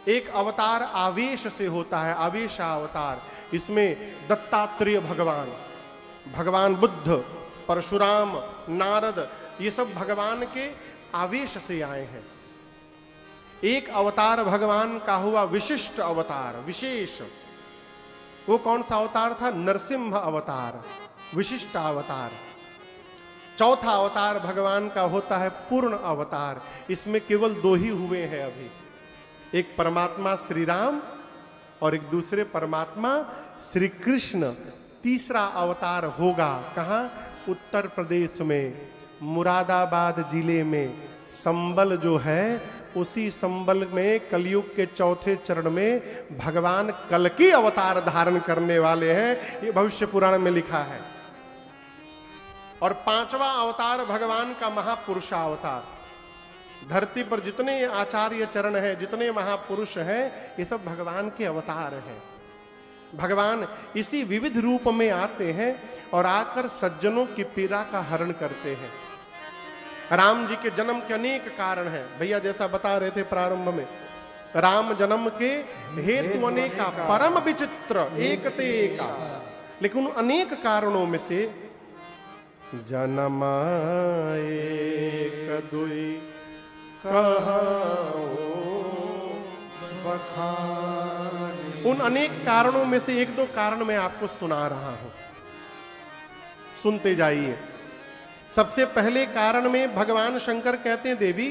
एक अवतार आवेश से होता है, आवेशा अवतार। इसमें दत्तात्रेय भगवान, भगवान बुद्ध, परशुराम, नारद, ये सब भगवान के आवेश से आए हैं। एक अवतार भगवान का हुआ विशिष्ट अवतार, विशेष। वो कौन सा अवतार था? नरसिंह अवतार, विशिष्ट अवतार। चौथा अवतार भगवान का होता है पूर्ण अवतार। इसमें केवल दो ही हुए हैं अभी, एक परमात्मा श्री राम और एक दूसरे परमात्मा श्री कृष्ण। तीसरा अवतार होगा कहां? उत्तर प्रदेश में, मुरादाबाद जिले में संबल जो है, उसी संबल में कलयुग के चौथे चरण में भगवान कल्कि अवतार धारण करने वाले हैं। ये भविष्य पुराण में लिखा है। और पांचवा अवतार भगवान का महापुरुषा अवतार। धरती पर जितने आचार्य चरण हैं, जितने महापुरुष हैं, ये सब भगवान के अवतार हैं। भगवान इसी विविध रूप में आते हैं और आकर सज्जनों की पीड़ा का हरण करते हैं। राम जी के जन्म के अनेक कारण हैं। भैया जैसा बता रहे थे प्रारंभ में, राम जन्म के हेतु अनेका, परम विचित्र एक ते एका। लेकिन उन अनेक कारणों में से जनमा एक दुई कहाओ बखानी। उन अनेक कारणों में से एक दो कारण मैं आपको सुना रहा हूं, सुनते जाइए। सबसे पहले कारण में भगवान शंकर कहते हैं, देवी,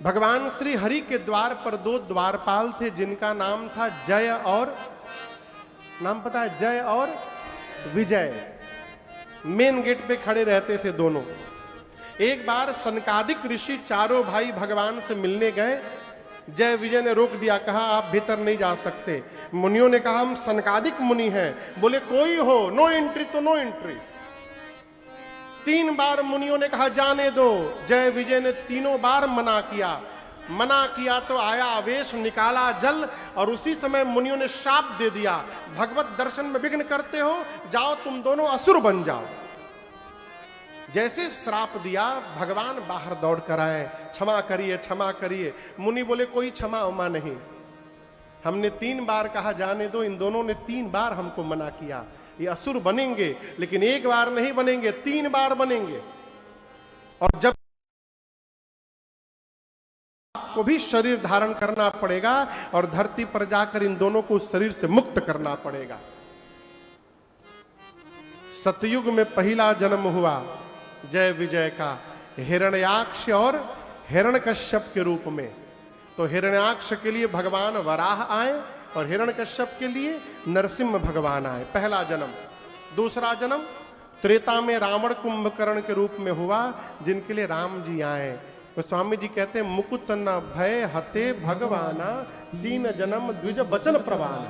भगवान श्री हरि के द्वार पर दो द्वारपाल थे जिनका नाम था जय और, नाम पता है? जय और विजय। मेन गेट पे खड़े रहते थे दोनों। एक बार सनकादिक ऋषि चारों भाई भगवान से मिलने गए। जय विजय ने रोक दिया, कहा आप भीतर नहीं जा सकते। मुनियों ने कहा हम सनकादिक मुनि हैं। बोले कोई हो, नो एंट्री तो नो एंट्री। 3 बार मुनियों ने कहा जाने दो। जय विजय ने तीनों बार मना किया। मना किया तो आया आवेश, निकाला जल, और उसी समय मुनियों ने शाप दे दिया, भगवत दर्शन में विघ्न करते हो, जाओ तुम दोनों असुर बन जाओ। जैसे श्राप दिया, भगवान बाहर दौड़ कर आए, क्षमा करिए क्षमा करिए। मुनि बोले कोई क्षमा उमा नहीं, हमने 3 बार कहा जाने दो, इन दोनों ने 3 बार हमको मना किया। ये असुर बनेंगे, लेकिन एक बार नहीं बनेंगे, 3 बार बनेंगे। और जब को भी शरीर धारण करना पड़ेगा और धरती पर जाकर इन दोनों को शरीर से मुक्त करना पड़ेगा। सतयुग में पहला जन्म हुआ जय विजय का, हिरण्याक्ष और हिरण्यकश्यप के रूप में। तो हिरण्याक्ष के लिए भगवान वराह आए और हिरण्यकश्यप के लिए नरसिंह भगवान आए, पहला जन्म। दूसरा जन्म त्रेता में रावण कुंभकर्ण के रूप में हुआ, जिनके लिए राम जी आए। तो स्वामी जी कहते हैं मुकुत न भय हते भगवाना, 3 जन्म द्विज बचन प्रवान।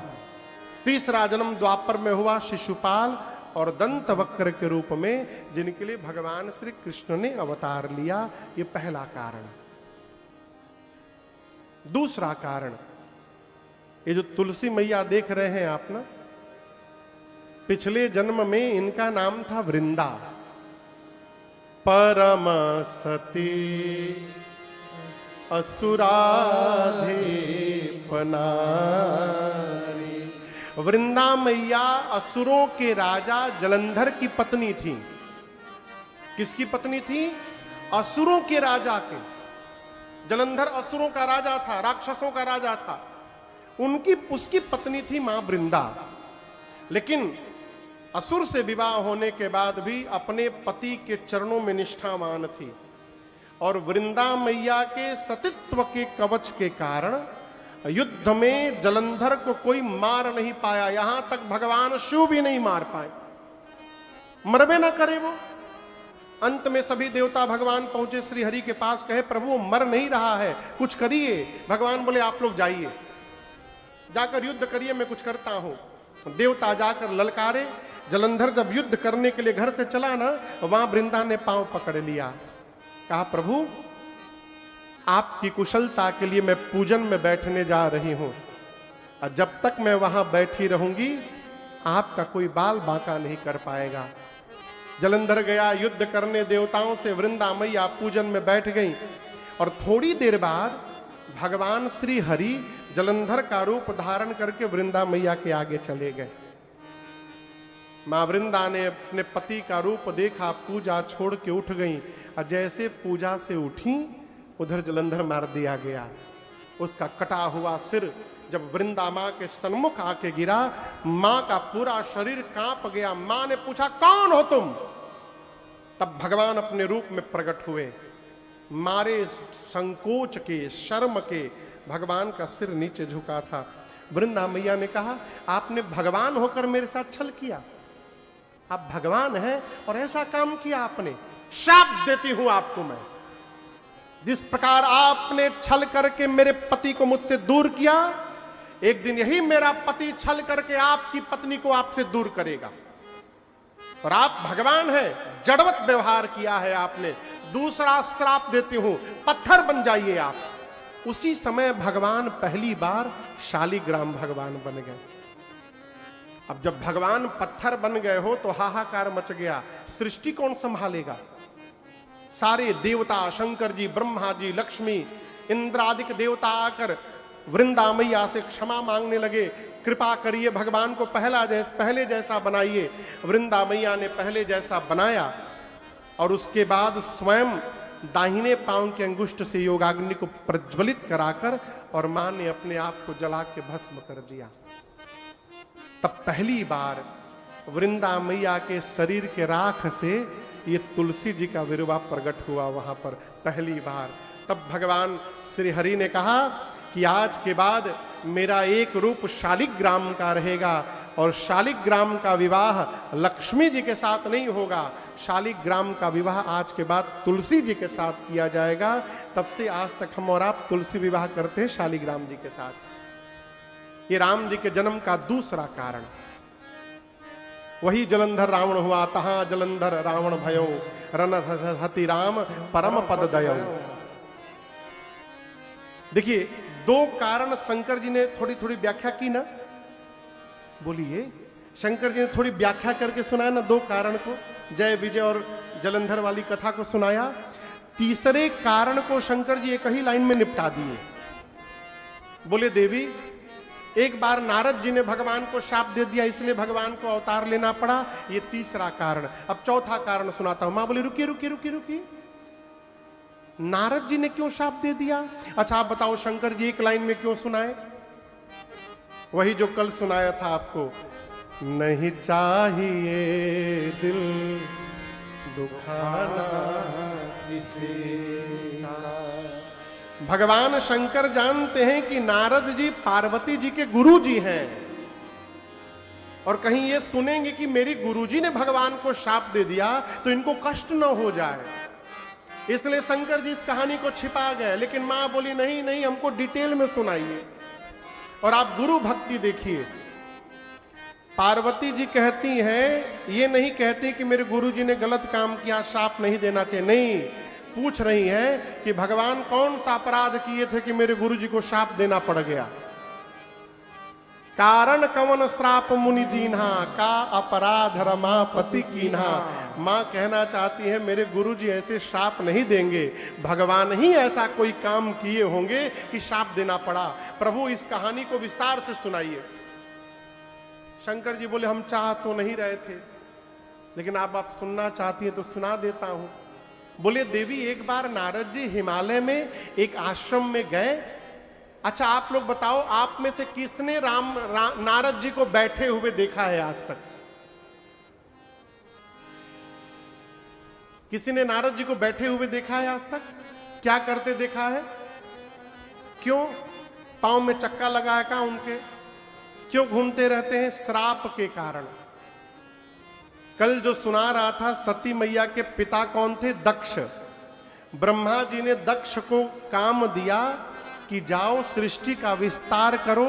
तीसरा जन्म द्वापर में हुआ शिशुपाल और दंत वक्र के रूप में, जिनके लिए भगवान श्री कृष्ण ने अवतार लिया। ये पहला कारण। दूसरा कारण, ये जो तुलसी मैया देख रहे हैं आप ना, पिछले जन्म में इनका नाम था वृंदा। परम सती असुराधिपनारी। वृंदा मैया असुरों के राजा जलंधर की पत्नी थी। किसकी पत्नी थी? असुरों के राजा के। जलंधर असुरों का राजा था, राक्षसों का राजा था। उसकी पत्नी थी मां वृंदा। लेकिन असुर से विवाह होने के बाद भी अपने पति के चरणों में निष्ठावान थी, और वृंदा मैया के सतीत्व के कवच के कारण युद्ध में जलंधर को कोई मार नहीं पाया। यहां तक भगवान शिव भी नहीं मार पाए, मरबे ना करे वो। अंत में सभी देवता भगवान पहुंचे श्री हरि के पास, कहे प्रभु मर नहीं रहा है, कुछ करिए। भगवान बोले आप लोग जाइए, जाकर युद्ध करिए, मैं कुछ करता हूं। देवता जाकर ललकारे। जलंधर जब युद्ध करने के लिए घर से चला ना, वहां वृंदा ने पांव पकड़ लिया, कहा प्रभु आपकी कुशलता के लिए मैं पूजन में बैठने जा रही हूं, और जब तक मैं वहां बैठी रहूंगी आपका कोई बाल बांका नहीं कर पाएगा। जलंधर गया युद्ध करने देवताओं से, वृंदा मैया पूजन में बैठ गई। और थोड़ी देर बाद भगवान श्री हरि जलंधर का रूप धारण करके वृंदा मैया के आगे चले गए। मां वृंदा ने अपने पति का रूप देखा, पूजा छोड़ के उठ गई और जैसे पूजा से उठी उधर जलंधर मार दिया गया। उसका कटा हुआ सिर जब वृंदा मां के सन्मुख आके गिरा, मां का पूरा शरीर कांप गया। मां ने पूछा, कौन हो तुम? तब भगवान अपने रूप में प्रकट हुए। मारे संकोच के, शर्म के भगवान का सिर नीचे झुका था। वृंदा मैया ने कहा, आपने भगवान होकर मेरे साथ छल किया। आप भगवान हैं और ऐसा काम किया आपने। श्राप देती हूं आपको मैं। जिस प्रकार आपने छल करके मेरे पति को मुझसे दूर किया, एक दिन यही मेरा पति छल करके आपकी पत्नी को आपसे दूर करेगा। और आप भगवान हैं, जड़वत व्यवहार किया है आपने। दूसरा श्राप देती हूं, पत्थर बन जाइए आप। उसी समय भगवान पहली बार शालिग्राम भगवान बन गए। अब जब भगवान पत्थर बन गए हो तो हाहाकार मच गया। सृष्टि कौन संभालेगा? सारे देवता, शंकर जी, ब्रह्मा जी, लक्ष्मी, इंद्रादिक देवता आकर वृंदा मैया से क्षमा मांगने लगे। कृपा करिए, भगवान को पहले जैसा बनाइए। वृंदा मैया ने पहले जैसा बनाया और उसके बाद स्वयं दाहिने पांव के अंगुष्ठ से योगाग्नि को प्रज्वलित कराकर और मां ने अपने आप को जला के भस्म कर दिया। तब पहली बार वृंदा मैया के शरीर के राख से ये तुलसी जी का विरवा प्रकट हुआ वहां पर पहली बार। तब भगवान श्री हरि ने कहा कि आज के बाद मेरा एक रूप शालिग्राम का रहेगा और शालिग्राम का विवाह लक्ष्मी जी के साथ नहीं होगा। शालिग्राम का विवाह आज के बाद तुलसी जी के साथ किया जाएगा। तब से आज तक हम और आप तुलसी विवाह करते हैं शालिग्राम जी के साथ। ये राम जी के जन्म का दूसरा कारण। वही जलंधर रावण हुआ, तहां जलंधर रावण भयो, रन हति राम परम पद दयो। देखिए, दो कारण शंकर जी ने थोड़ी थोड़ी व्याख्या की ना। बोलिए, शंकर जी ने थोड़ी व्याख्या करके सुनाया ना दो कारण को। जय विजय और जलंधर वाली कथा को सुनाया। तीसरे कारण को शंकर जी एक ही लाइन में निपटा दिए। बोले, देवी, एक बार नारद जी ने भगवान को शाप दे दिया, इसलिए भगवान को अवतार लेना पड़ा। ये तीसरा कारण। अब चौथा कारण सुनाता हूं। मां बोले, रुकिए रुकिए रुकिए रुकिए, नारद जी ने क्यों शाप दे दिया? अच्छा आप बताओ, शंकर जी एक लाइन में क्यों सुनाए? वही जो कल सुनाया था आपको, नहीं चाहिए दिल दुखाना किसी का। भगवान शंकर जानते हैं कि नारद जी पार्वती जी के गुरु जी हैं और कहीं ये सुनेंगे कि मेरी गुरुजी ने भगवान को शाप दे दिया तो इनको कष्ट न हो जाए, इसलिए शंकर जी इस कहानी को छिपा गए। लेकिन मां बोली, नहीं नहीं, हमको डिटेल में सुनाइए। और आप गुरु भक्ति देखिए, पार्वती जी कहती हैं, ये नहीं कहती कि मेरे गुरुजी ने गलत काम किया, शाप नहीं देना चाहिए। नहीं, पूछ रही हैं कि भगवान कौन सा अपराध किए थे कि मेरे गुरुजी को शाप देना पड़ गया। कारण कवन श्राप मुनि दीन्हा, का अपराध रमापति कीन्हा। मां कहना चाहती है, मेरे गुरुजी ऐसे शाप नहीं देंगे, भगवान ही ऐसा कोई काम किए होंगे कि शाप देना पड़ा। प्रभु इस कहानी को विस्तार से सुनाइए। शंकर जी बोले, हम चाह तो नहीं रहे थे, लेकिन आप सुनना चाहती हैं तो सुना देता हूं। बोले, देवी, एक बार नारद जी हिमालय में एक आश्रम में गए। अच्छा आप लोग बताओ, आप में से किसने नारद जी को बैठे हुए देखा है आज तक? किसी ने नारद जी को बैठे हुए देखा है आज तक? क्या करते देखा है? क्यों? पांव में चक्का लगा है क्या उनके? क्यों घूमते रहते हैं? श्राप के कारण। कल जो सुना रहा था, सती मैया के पिता कौन थे? दक्ष। ब्रह्मा जी ने दक्ष को काम दिया कि जाओ सृष्टि का विस्तार करो,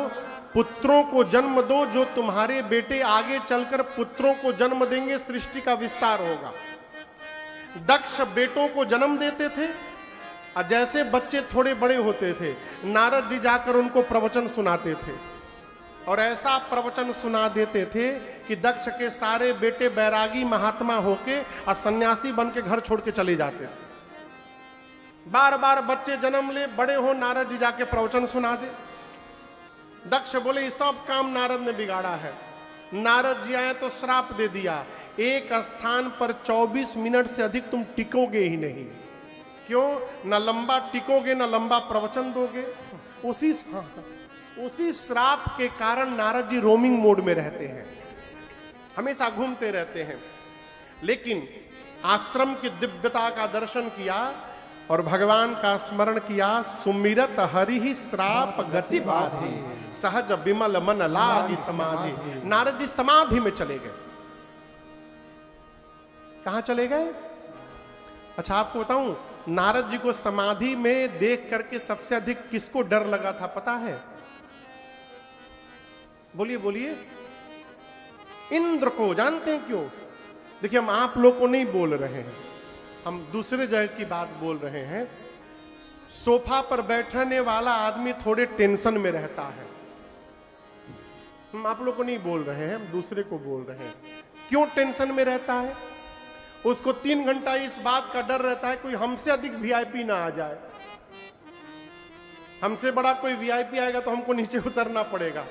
पुत्रों को जन्म दो, जो तुम्हारे बेटे आगे चलकर पुत्रों को जन्म देंगे, सृष्टि का विस्तार होगा। दक्ष बेटों को जन्म देते थे और जैसे बच्चे थोड़े बड़े होते थे, नारद जी जाकर उनको प्रवचन सुनाते थे और ऐसा प्रवचन सुना देते थे कि दक्ष के सारे बेटे बैरागी महात्मा होके और सन्यासी बन के घर छोड़ के चले जाते थे। बार बार बच्चे जन्म ले, बड़े हो, नारद जी जाके प्रवचन सुना दे। दक्ष बोले ये सब काम नारद ने बिगाड़ा है। नारद जी आए तो श्राप दे दिया, एक स्थान पर 24 मिनट से अधिक तुम टिकोगे ही नहीं। क्यों? न लंबा टिकोगे, न लंबा प्रवचन दोगे। उसी श्राप के कारण नारद जी रोमिंग मोड में रहते हैं, हमेशा घूमते रहते हैं। लेकिन आश्रम की दिव्यता का दर्शन किया और भगवान का स्मरण किया। सुमिरत हरि ही श्राप गति बाधी, सहज विमल मन लागी समाधि। नारद जी समाधि में चले गए। कहां चले गए? अच्छा आपको बताऊं, नारद जी को समाधि में देख करके सबसे अधिक किसको डर लगा था पता है? बोलिए बोलिए। इंद्र को। जानते हैं क्यों? देखिए हम आप लोग को नहीं बोल रहे हैं, हम दूसरे जगह की बात बोल रहे हैं। सोफा पर बैठने वाला आदमी थोड़े टेंशन में रहता है। हम आप लोग को नहीं बोल रहे हैं, हम दूसरे को बोल रहे हैं। क्यों टेंशन में रहता है? उसको 3 घंटा इस बात का डर रहता है कोई हमसे अधिक वीआईपी ना आ जाए। हमसे बड़ा कोई वीआईपी आएगा तो हमको नीचे उतरना पड़ेगा।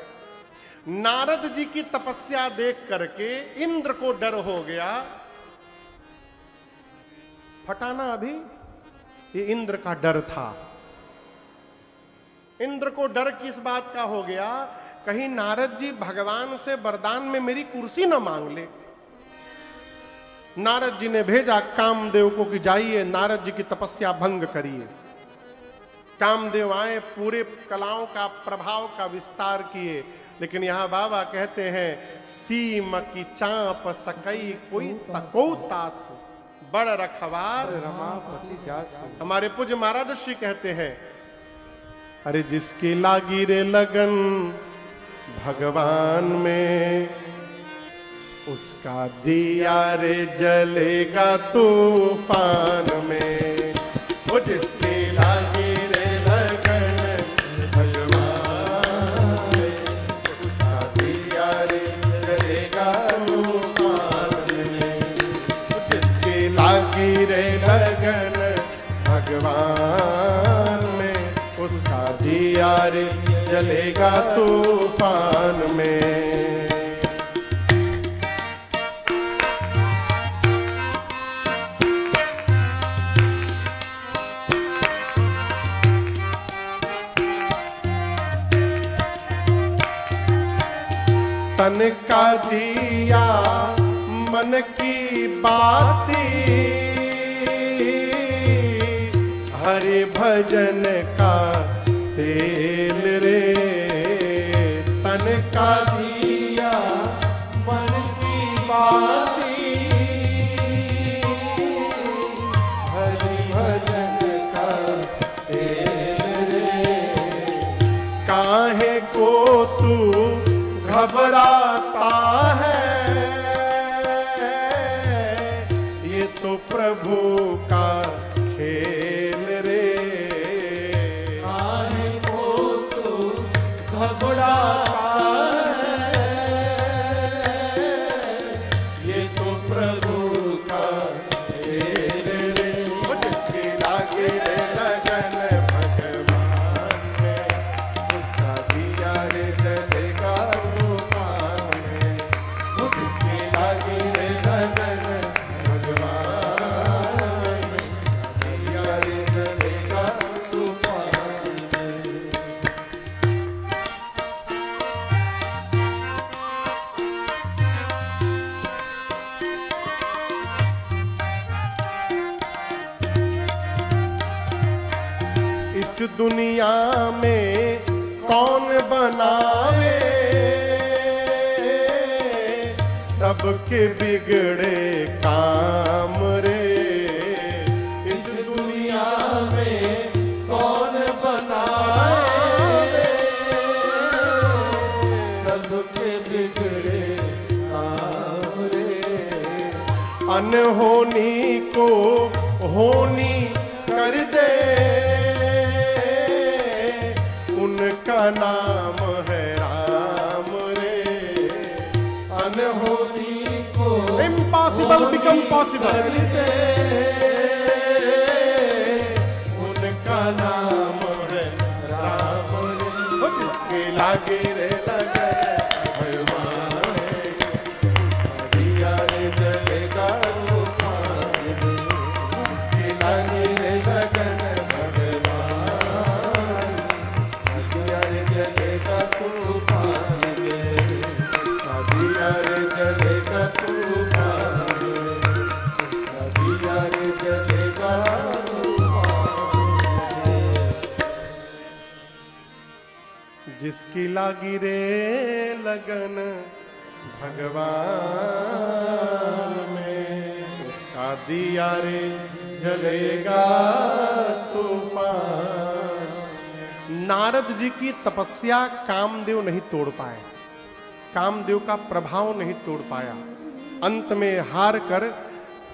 नारद जी की तपस्या देख करके इंद्र को डर हो गया। फटाना अभी, ये इंद्र का डर था। इंद्र को डर किस बात का हो गया? कहीं नारद जी भगवान से वरदान में मेरी कुर्सी न मांग ले। नारद जी ने भेजा कामदेव को कि जाइए नारद जी की तपस्या भंग करिए। कामदेव आए, पूरे कलाओं का प्रभाव का विस्तार किए। लेकिन यहां बाबा कहते हैं सीम की चाप सकई कोई तको तासु, बड़ रखवार रमापति जासु। हमारे पूज्य महाराज श्री कहते हैं, अरे जिसकी लागी रे लगन भगवान में, उसका दिया रे जलेगा तूफान में। वो जिसकी लागी रे लगन भगवान में, उसका दिया रे जलेगा तूफान में। वो जिसकी लागी रे लगन भगवान में, उसका दिया रे जलेगा तूफान में। तन का दिया मन की बाती, हरि भजन का तेल रे। तन का दिया मन की बाती, हरि भजन का तेल रे। काहे को तू घबराता है, ये तो प्रभु का खेल रे। काहे को तू घबराता है, ये तो प्रभु का खेल रे। वो जिसकी लागे रे लगन भगवान में, उसका दिया रे जलेगा तूफान में। वो जिसकी लागे रे लगन भगवान में, दिया रे जलेगा तूफान में। इस दुनिया में कौन बनावे, सबके बिगड़े काम रे। इस दुनिया में कौन बनाए, सबके बिगड़े काम रे। अनहोनी को होनी कर दे, उनका नाम है राम रे। अनहोनी को इम्पॉसिबल बिकम पॉसिबल। रे जलेगा जिसकी लागी रे लगन भगवान में, उसका दिया रे जलेगा तूफान। नारद जी की तपस्या कामदेव नहीं तोड़ पाए, कामदेव का प्रभाव नहीं तोड़ पाया। अंत में हार कर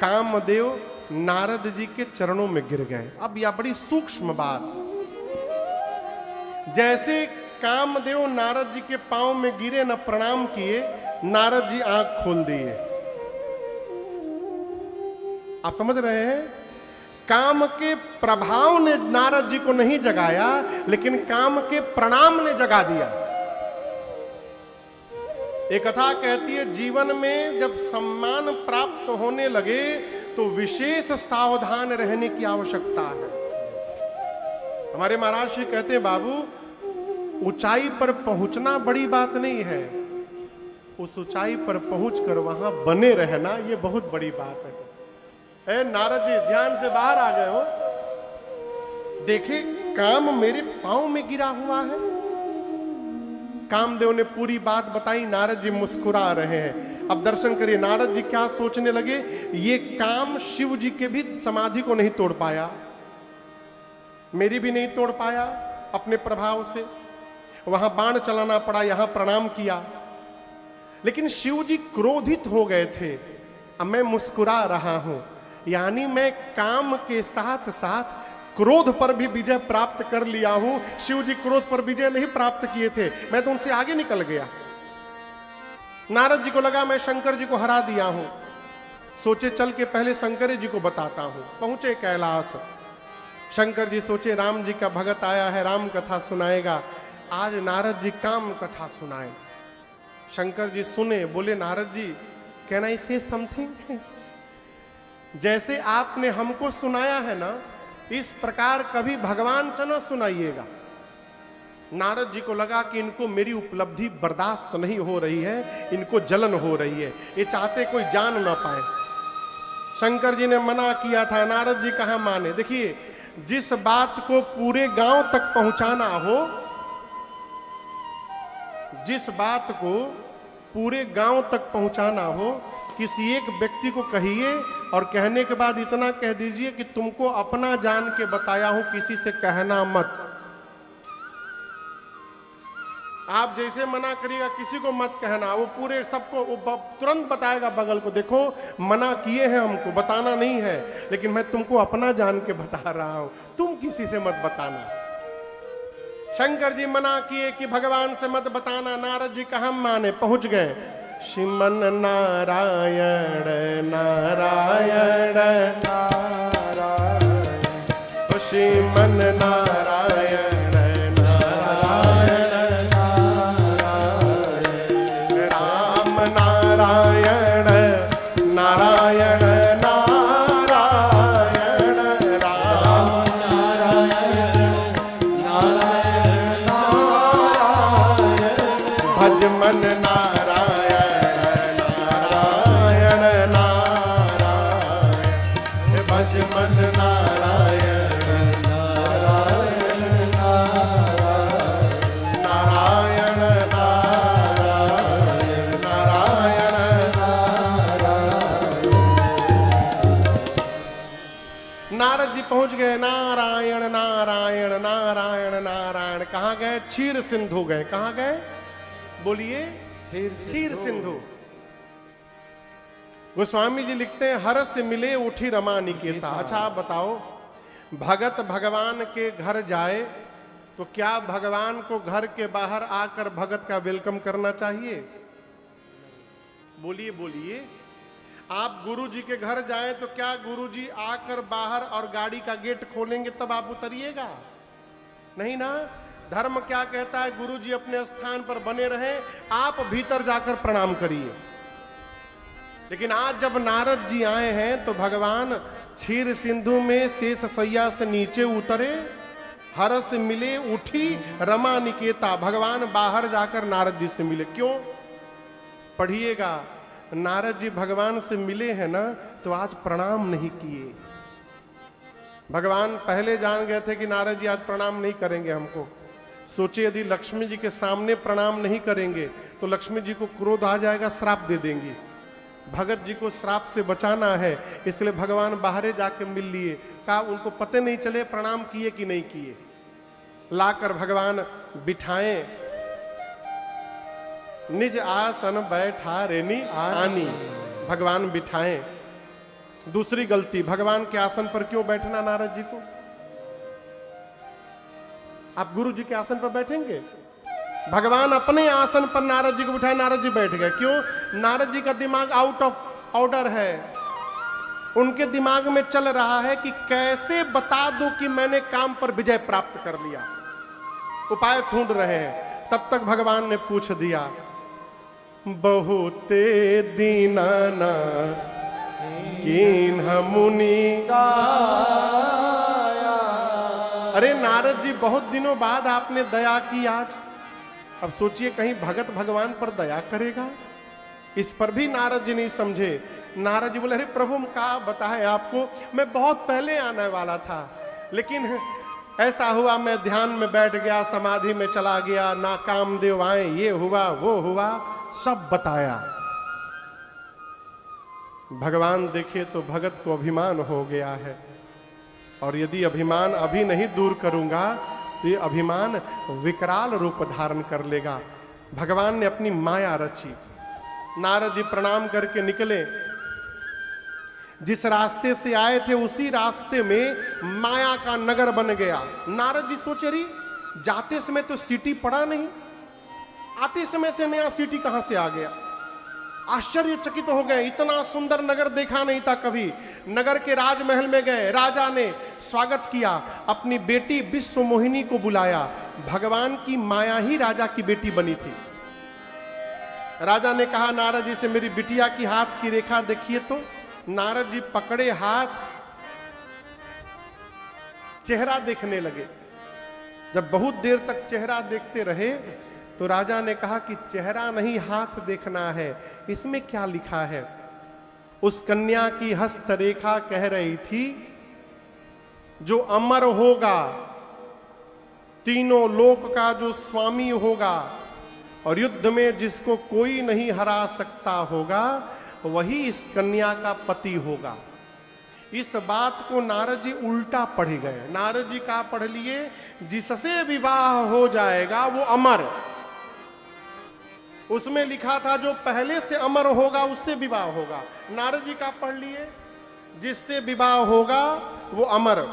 कामदेव नारद जी के चरणों में गिर गए। अब यह बड़ी सूक्ष्म बात, जैसे कामदेव नारद जी के पांव में गिरे न प्रणाम किए, नारद जी आंख खोल दिए। आप समझ रहे हैं? काम के प्रभाव ने नारद जी को नहीं जगाया, लेकिन काम के प्रणाम ने जगा दिया। एक कथा कहती है, जीवन में जब सम्मान प्राप्त होने लगे तो विशेष सावधान रहने की आवश्यकता है। हमारे महाराज जी कहते हैं, बाबू ऊंचाई पर पहुंचना बड़ी बात नहीं है, उस ऊंचाई पर पहुंचकर वहां बने रहना ये बहुत बड़ी बात है। नारद जी ध्यान से बाहर आ गए हो, देखे काम मेरे पांव में गिरा हुआ है। कामदेव ने पूरी बात बताई, नारद जी मुस्कुरा रहे हैं। अब दर्शन करिए, नारद जी क्या सोचने लगे, ये काम शिव जी के भी समाधि को नहीं तोड़ पाया, मेरी भी नहीं तोड़ पाया अपने प्रभाव से। वहां बाण चलाना पड़ा, यहां प्रणाम किया, लेकिन शिव जी क्रोधित हो गए थे। अब मैं मुस्कुरा रहा हूं, यानी मैं काम के साथ साथ क्रोध पर भी विजय प्राप्त कर लिया हूं। शिव जी क्रोध पर विजय नहीं प्राप्त किए थे, मैं तो उनसे आगे निकल गया। नारद जी को लगा मैं शंकर जी को हरा दिया हूं, सोचे चल के पहले शंकर जी को बताता हूं। पहुंचे कैलाश, शंकर जी सोचे राम जी का भगत आया है, राम कथा सुनाएगा, आज नारद जी काम कथा सुनाए। शंकर जी सुने, बोले नारद जी कैन आई से समथिंग, जैसे आपने हमको सुनाया है ना, इस प्रकार कभी भगवान से ना सुनाइएगा। नारद जी को लगा कि इनको मेरी उपलब्धि बर्दाश्त नहीं हो रही है, इनको जलन हो रही है, ये चाहते कोई जान ना पाए। शंकर जी ने मना किया था, नारद जी कहां माने। देखिए, जिस बात को पूरे गांव तक पहुंचाना हो, जिस बात को पूरे गांव तक पहुंचाना हो, किसी एक व्यक्ति को कहिए और कहने के बाद इतना कह दीजिए कि तुमको अपना जान के बताया हूं, किसी से कहना मत। आप जैसे मना करिएगा किसी को मत कहना, वो पूरे सबको वो तुरंत बताएगा बगल को, देखो मना किए हैं हमको, बताना नहीं है, लेकिन मैं तुमको अपना जान के बता रहा हूं, तुम किसी से मत बताना। शंकर जी मना किए कि भगवान से मत बताना, नारद जी कहां माने, पहुंच गए। श्रीमन नारायण नारायण नारायण, श्रीमन नारायण नारायण नारायण, राम नारायण नारायण नारायण, राम नारायण नारायण नारायण, भज मन नारायण नारायण नारायण, भज मन नारायण नारायण नारायण, नारायण नारायण नारायण नारायण। नारद जी पहुंच गए, नारायण नारायण नारायण नारायण। कहां गए? क्षीर सिंधु गए। कहां गए? बोलिए, क्षीर सिंधु। गोस्वामी जी लिखते हैं, हर्ष से मिले उठी रमा निकेता। अच्छा आप बताओ, भगत भगवान के घर जाए तो क्या भगवान को घर के बाहर आकर भगत का वेलकम करना चाहिए? बोलिए बोलिए। आप गुरु जी के घर जाए तो क्या गुरु जी आकर बाहर और गाड़ी का गेट खोलेंगे तब आप उतरिएगा? नहीं ना। धर्म क्या कहता है, गुरु जी अपने स्थान पर बने रहे, आप भीतर जाकर प्रणाम करिए। लेकिन आज जब नारद जी आए हैं तो भगवान क्षीर सिंधु में शेष सैया से नीचे उतरे, हर्ष मिले उठी रमा निकेता। भगवान बाहर जाकर नारद जी से मिले। क्यों? पढ़िएगा, नारद जी भगवान से मिले हैं ना तो आज प्रणाम नहीं किए। भगवान पहले जान गए थे कि नारद जी आज प्रणाम नहीं करेंगे हमको। सोचे यदि लक्ष्मी जी के सामने प्रणाम नहीं करेंगे तो लक्ष्मी जी को क्रोध आ जाएगा, श्राप दे देंगी। भगत जी को श्राप से बचाना है, इसलिए भगवान बाहरे जाके मिल लिए। कहा उनको पते नहीं चले प्रणाम किए कि नहीं किए। लाकर भगवान बिठाए, निज आसन बैठा रेनी आनी, भगवान बिठाए। दूसरी गलती, भगवान के आसन पर क्यों बैठना नारद जी को? आप गुरु जी के आसन पर बैठेंगे? भगवान अपने आसन पर नारद जी को बिठाए, नारद जी बैठ गए। क्यों? नारद जी का दिमाग आउट ऑफ ऑर्डर है। उनके दिमाग में चल रहा है कि कैसे बता दूं कि मैंने काम पर विजय प्राप्त कर लिया, उपाय ढूंढ रहे हैं। तब तक भगवान ने पूछ दिया, बहुते दीनाना कीन मुनि। अरे नारद जी, बहुत दिनों बाद आपने दया की आज। अब सोचिए कहीं भगत भगवान पर दया करेगा? इस पर भी नारद जी नहीं समझे। नारद जी बोले, अरे प्रभु क्या बताए आपको, मैं बहुत पहले आने वाला था, लेकिन ऐसा हुआ मैं ध्यान में बैठ गया, समाधि में चला गया, ना कामदेव आए, ये हुआ वो हुआ, सब बताया। भगवान देखे तो भगत को अभिमान हो गया है, और यदि अभिमान अभी नहीं दूर करूंगा तो ये अभिमान विकराल रूप धारण कर लेगा। भगवान ने अपनी माया रची। नारद जी प्रणाम करके निकले। जिस रास्ते से आए थे उसी रास्ते में माया का नगर बन गया। नारद जी सोचे, रही जाते समय तो सिटी पड़ा नहीं, आते समय से नया सिटी कहां से आ गया? आश्चर्यचकित हो गए, इतना सुंदर नगर देखा नहीं था कभी। नगर के राजमहल में गए, राजा ने स्वागत किया, अपनी बेटी विश्व मोहिनी को बुलाया। भगवान की माया ही राजा की बेटी बनी थी। राजा ने कहा नारद जी से, मेरी बिटिया की हाथ की रेखा देखिए तो। नारद जी पकड़े हाथ, चेहरा देखने लगे। जब बहुत देर तक चेहरा देखते रहे तो राजा ने कहा कि चेहरा नहीं हाथ देखना है, इसमें क्या लिखा है? उस कन्या की हस्तरेखा कह रही थी, जो अमर होगा, तीनों लोक का जो स्वामी होगा, और युद्ध में जिसको कोई नहीं हरा सकता होगा, वही इस कन्या का पति होगा। इस बात को नारद जी उल्टा पढ़ गए। नारद जी का पढ़ लिए, जिससे विवाह हो जाएगा वो अमर। उसमें लिखा था जो पहले से अमर होगा उससे विवाह होगा। नारद जी का पढ़ लिए, जिससे विवाह होगा वो अमर,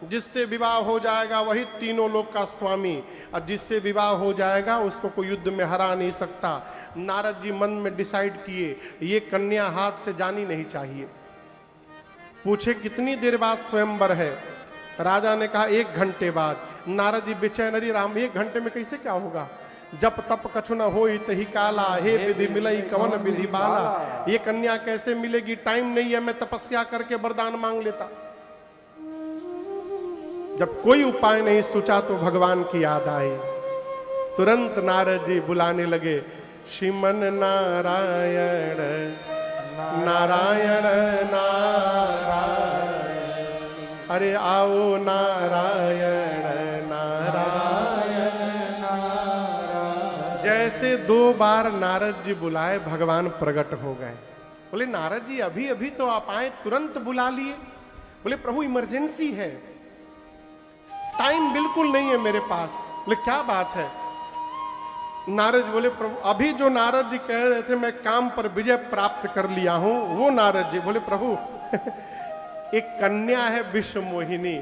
जिससे विवाह हो जाएगा वही तीनों लोक का स्वामी, और जिससे विवाह हो जाएगा उसको कोई युद्ध में हरा नहीं सकता। नारद जी मन में डिसाइड किए, ये कन्या हाथ से जानी नहीं चाहिए। पूछे कितनी देर बाद स्वयंवर है? राजा ने कहा 1 घंटे बाद। नारद जी बेचैन, अरे राम 1 घंटे में कैसे क्या होगा? जब तप कछु न होई तही काला, हे विधि मिलई कवन विधि बाला। ये कन्या कैसे मिलेगी? टाइम नहीं है, मैं तपस्या करके वरदान मांग लेता। जब कोई उपाय नहीं सोचा तो भगवान की याद आई। तुरंत नारद जी बुलाने लगे, श्रीमन नारायण नारायण नारायण, अरे आओ नारायण नारायण नारायण। जैसे 2 बार नारद जी बुलाए, भगवान प्रकट हो गए। बोले नारद जी अभी अभी तो आप आए, तुरंत बुला लिए। बोले प्रभु इमरजेंसी है, टाइम बिल्कुल नहीं है मेरे पास। बोले क्या बात है? नारद बोले प्रभु अभी जो नारद जी कह रहे थे मैं काम पर विजय प्राप्त कर लिया हूं, वो नारद जी। बोले प्रभु एक कन्या है Vishwa Mohini,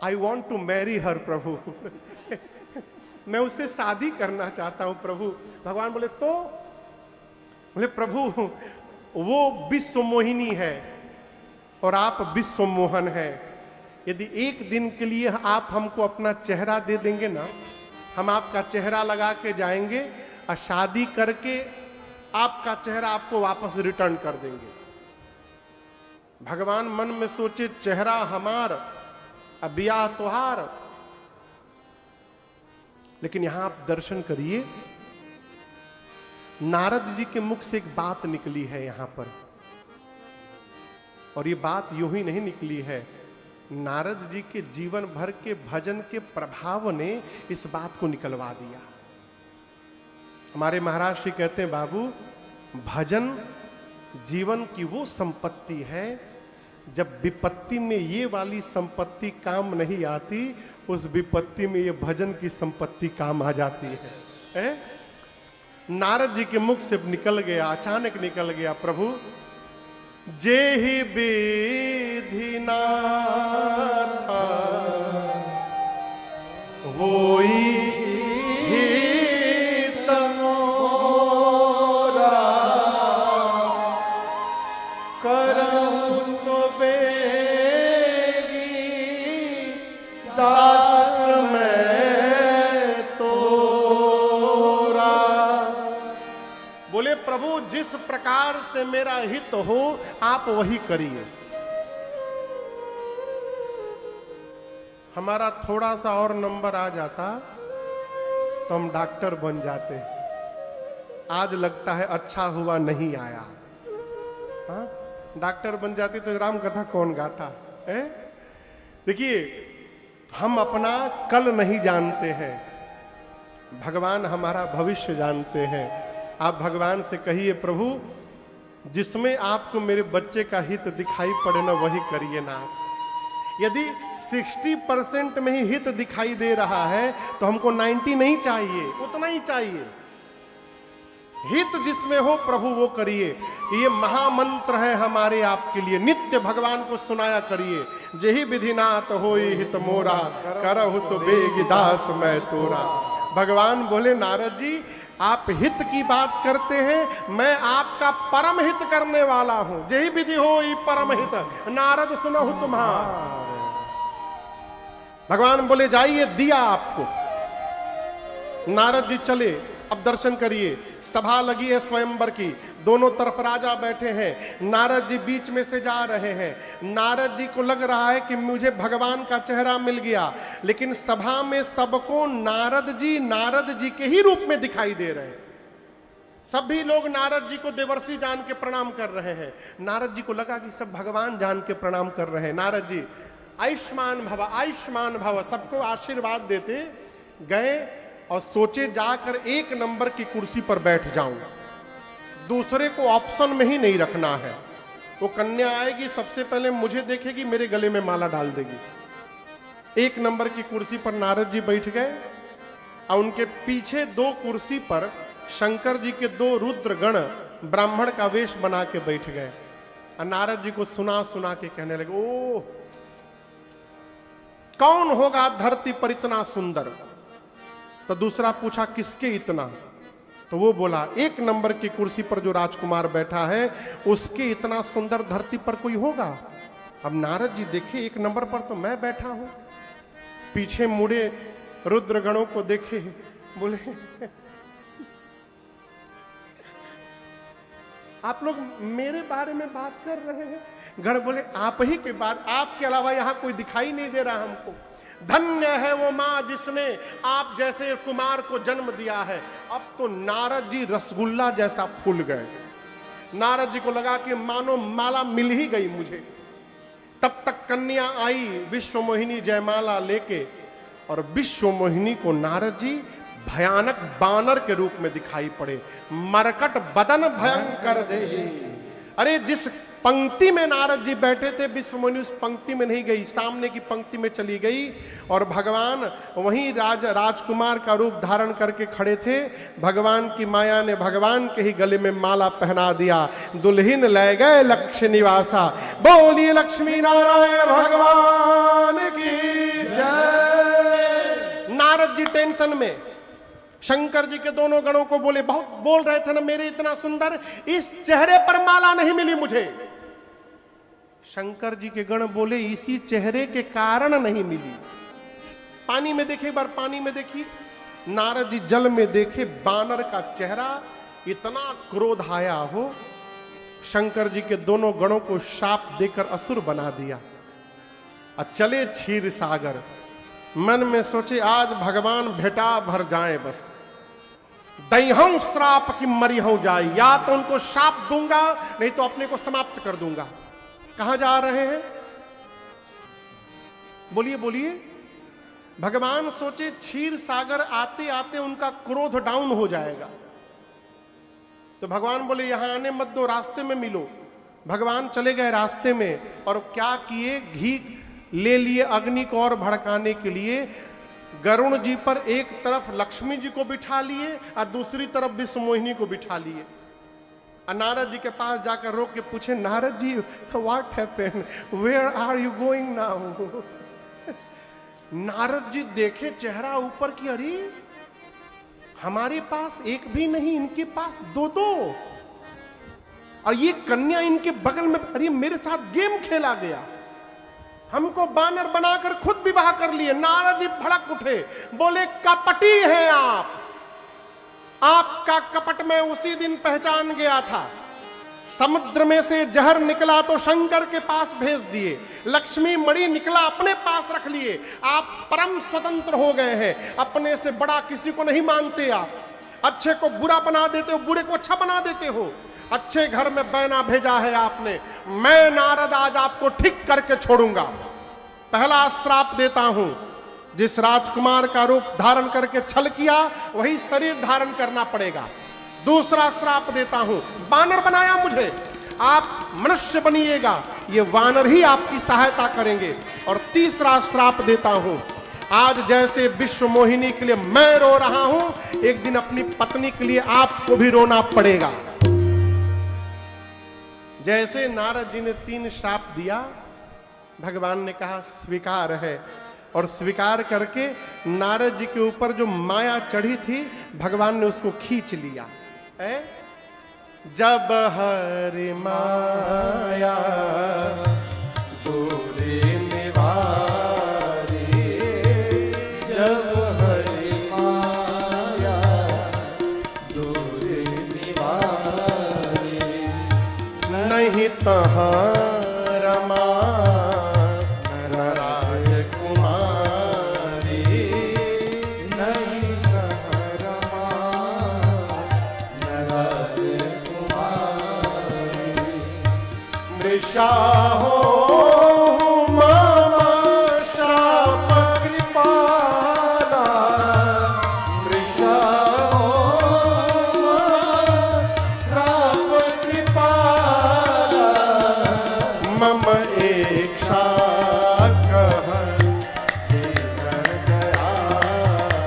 I want to marry her प्रभु। मैं उससे शादी करना चाहता हूं प्रभु। भगवान बोले तो? बोले प्रभु वो विश्व मोहिनी है और आप विश्व मोहन है। यदि एक दिन के लिए आप हमको अपना चेहरा दे देंगे ना, हम आपका चेहरा लगा के जाएंगे और शादी करके आपका चेहरा आपको वापस रिटर्न कर देंगे। भगवान मन में सोचे चेहरा हमार, अब ब्याह तुहार। लेकिन यहां आप दर्शन करिए, नारद जी के मुख से एक बात निकली है यहां पर। और ये बात यूं ही नहीं निकली है, नारद जी के जीवन भर के भजन के प्रभाव ने इस बात को निकलवा दिया। हमारे महाराज श्री कहते हैं, बाबू भजन जीवन की वो संपत्ति है, जब विपत्ति में ये वाली संपत्ति काम नहीं आती, उस विपत्ति में ये भजन की संपत्ति काम आ जाती है? नारद जी के मुख से निकल गया, अचानक निकल गया, प्रभु जेहि विधि नाथ होई हित मोरा, करहु सो बेगी दास मैं तोरा। बोले प्रभु जिस प्रकार से मेरा हित हो आप वही करिए। हमारा थोड़ा सा और नंबर आ जाता तो हम डॉक्टर बन जाते। आज लगता है अच्छा हुआ नहीं आया। हाँ? डॉक्टर बन जाते तो राम कथा कौन गाता है? देखिए, हम अपना कल नहीं जानते हैं, भगवान हमारा भविष्य जानते हैं। आप भगवान से कहिए, प्रभु जिसमें आपको मेरे बच्चे का हित दिखाई पड़े ना वही करिए ना। यदि 60% में ही हित दिखाई दे रहा है तो हमको 90 नहीं चाहिए, उतना ही चाहिए। हित जिसमें हो प्रभु वो करिए। ये महामंत्र है हमारे आपके लिए, नित्य भगवान को सुनाया करिए। जेहि विधिनाथ होई हित मोरा, करहु सो बेगी दास मैं तोरा। भगवान बोले, नारद जी आप हित की बात करते हैं, मैं आपका परम हित करने वाला हूं। जेहि विधि होई परम हित, नारद सुनहु तुम्हारा। भगवान बोले जाइए, दिया आपको। नारद जी चले, अब दर्शन करिए। सभा लगी है स्वयंवर की, दोनों तरफ राजा बैठे हैं, नारद जी बीच में से जा रहे हैं। नारद जी को लग रहा है कि मुझे भगवान का चेहरा मिल गया, लेकिन सभा में सबको नारद जी के ही रूप में दिखाई दे रहे हैं। सभी लोग नारद जी को देवर्षि जान के प्रणाम कर रहे हैं। नारद जी को लगा कि सब भगवान जान के प्रणाम कर रहे हैं। नारद जी आयुष्मान भव, आयुष्मान भव सबको आशीर्वाद देते गए और सोचे जाकर 1 नंबर की कुर्सी पर बैठ जाऊं, दूसरे को ऑप्शन में ही नहीं रखना है। वो कन्या आएगी, सबसे पहले मुझे देखेगी, मेरे गले में माला डाल देगी। 1 नंबर की कुर्सी पर नारद जी बैठ गए और उनके पीछे 2 कुर्सी पर शंकर जी के 2 रुद्र गण ब्राह्मण का वेश बना के बैठ गए। और नारद जी को सुना सुना के कहने लगे, ओ कौन होगा धरती पर इतना सुंदर? तो दूसरा पूछा, किसके इतना? तो वो बोला, 1 नंबर की कुर्सी पर जो राजकुमार बैठा है उसके इतना सुंदर धरती पर कोई होगा? अब नारद जी देखे 1 नंबर पर तो मैं बैठा हूं। पीछे मुड़े, रुद्रगणों को देखे, बोले आप लोग मेरे बारे में बात कर रहे हैं? गण बोले, आप ही के बारे, आपके अलावा यहां कोई दिखाई नहीं दे रहा हमको। धन्य है वो मां जिसने आप जैसे कुमार को जन्म दिया है। अब तो नारद जी रसगुल्ला जैसा फूल गए। नारद जी को लगा कि मानो माला मिल ही गई मुझे। तब तक कन्या आई विश्व मोहिनी जयमाला लेके, और विश्व मोहिनी को नारद जी भयानक बानर के रूप में दिखाई पड़े। मरकट बदन भयंकर दे। अरे जिस पंक्ति में नारद जी बैठे थे, विश्व मोहिनी उस पंक्ति में नहीं गई, सामने की पंक्ति में चली गई। और भगवान वहीं राजकुमार का रूप धारण करके खड़े थे। भगवान की माया ने भगवान के ही गले में माला पहना दिया। दुल्हन ले गए लक्ष्य निवासा। बोलिए लक्ष्मी नारायण भगवान की जय। नारद जी टेंशन में, शंकर जी के दोनों गणों को बोले, बहुत बोल रहे थे ना मेरे इतना सुंदर, इस चेहरे पर माला नहीं मिली मुझे। शंकर जी के गण बोले, इसी चेहरे के कारण नहीं मिली। पानी में देखे, एक बार पानी में देखी। नारद जी जल में देखे, बानर का चेहरा, इतना क्रोध आया हो, शंकर जी के दोनों गणों को शाप देकर असुर बना दिया। और चले क्षीर सागर। मन में सोचे आज भगवान भेटा भर जाए, बस दईहूं श्राप की मरी हो जाए, या तो उनको शाप दूंगा नहीं तो अपने को समाप्त कर दूंगा। कहां जा रहे हैं? बोलिए बोलिए। भगवान सोचे क्षीर सागर आते आते उनका क्रोध डाउन हो जाएगा, तो भगवान बोले यहां आने मत दो, रास्ते में मिलो। भगवान चले गए रास्ते में और क्या किए, घी ले लिए अग्नि को और भड़काने के लिए। गरुण जी पर एक तरफ लक्ष्मी जी को बिठा लिए और दूसरी तरफ विश्व मोहिनी को बिठा लिए। और नारद जी के पास जाकर रोक के पूछे, Narad ji what happened, where are you going now? Narad ji देखे चेहरा ऊपर की, अरे हमारे पास एक भी नहीं, इनके पास दो दो, और ये कन्या इनके बगल में, अरे मेरे साथ गेम खेला गया, हमको बानर बनाकर खुद विवाह कर लिए। नारद जी भड़क उठे, बोले कपटी हैं आप, आपका कपट मैं उसी दिन पहचान गया था। समुद्र में से जहर निकला तो शंकर के पास भेज दिए, लक्ष्मी मणि निकला अपने पास रख लिए। आप परम स्वतंत्र हो गए हैं, अपने से बड़ा किसी को नहीं मानते। आप अच्छे को बुरा बना देते हो, बुरे को अच्छा बना देते हो। अच्छे घर में बैना भेजा है आपने, मैं नारद आज आपको ठीक करके छोड़ूंगा। पहला श्राप देता हूं, जिस राजकुमार का रूप धारण करके छल किया वही शरीर धारण करना पड़ेगा। दूसरा श्राप देता हूं, वानर बनाया मुझे, आप मनुष्य बनिएगा, ये वानर ही आपकी सहायता करेंगे। और तीसरा श्राप देता हूं, आज जैसे विश्व मोहिनी के लिए मैं रो रहा हूं, एक दिन अपनी पत्नी के लिए आपको भी रोना पड़ेगा। जैसे नारद जी ने 3 श्राप दिया, भगवान ने कहा स्वीकार है, और स्वीकार करके नारद जी के ऊपर जो माया चढ़ी थी भगवान ने उसको खींच लिया है। जब हरि माया दूरे निवारे, जब हरि माया दूरे निवारे, नहीं तहाँ रमा शाहो मामा शाप कृपाला, मृषाहो श्राप कृपाला, मम इच्छा कह देकर दयाला,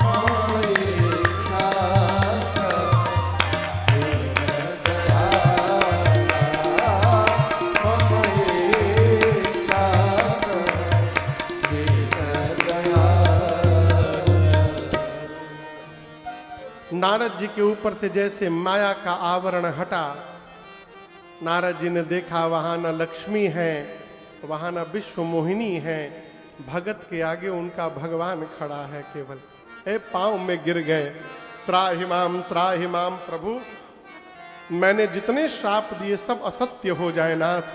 मम इच्छा नारद जी के ऊपर से जैसे माया का आवरण हटा, नारद जी ने देखा वहां न लक्ष्मी है, वहां न विश्व मोहिनी है, भगत के आगे उनका भगवान खड़ा है केवल। ए पांव में गिर गए, त्राहिमाम प्रभु, मैंने जितने श्राप दिए सब असत्य हो जाए नाथ।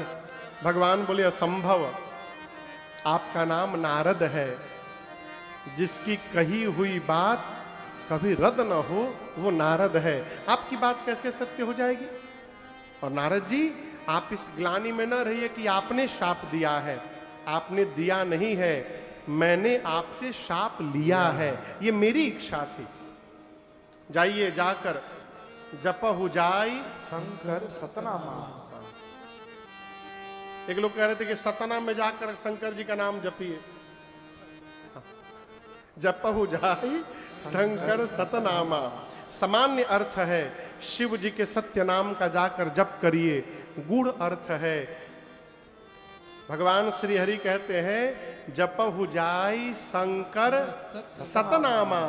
भगवान बोले असंभव, आपका नाम नारद है, जिसकी कही हुई बात कभी रद्द न हो वो नारद है, आपकी बात कैसे सत्य हो जाएगी? और नारद जी आप इस ग्लानि में न रहिए कि आपने श्राप दिया है, आपने दिया नहीं है, मैंने आपसे श्राप लिया है, ये मेरी इच्छा थी। जाइए जाकर जपहु जाई शंकर सतनामा। एक लोग कह रहे थे कि सतना में जाकर शंकर जी का नाम जपिए। जपहु जाई शंकर सतनामा, सामान्य अर्थ है शिव जी के सत्य नाम का जाकर जप करिए, गूढ़ अर्थ है। भगवान श्री हरि कहते हैं जपहु जाई शंकर सतनामा,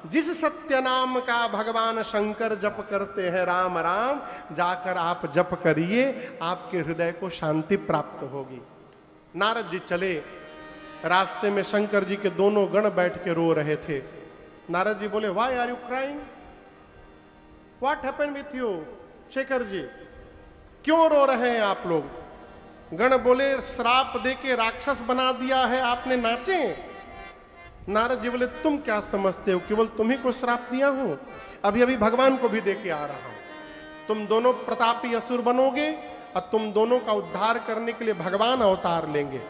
जिस सत्य नाम का भगवान शंकर जप करते हैं राम राम, जाकर आप जप करिए, आपके हृदय को शांति प्राप्त होगी। नारद जी चले, रास्ते में शंकर जी के दोनों गण बैठ के रो रहे थे। नारद जी बोले why are you crying, what happened with you? Shekhar ji क्यों रो रहे हैं आप लोग? गण बोले श्राप देके राक्षस बना दिया है आपने, नाचे। नारद जी बोले तुम क्या समझते हो, केवल तुम्ही को श्राप दिया हूं, अभी अभी भगवान को भी देके आ रहा हूं। तुम दोनों प्रतापी असुर बनोगे और तुम दोनों का उद्धार करने के लिए भगवान अवतार लेंगे।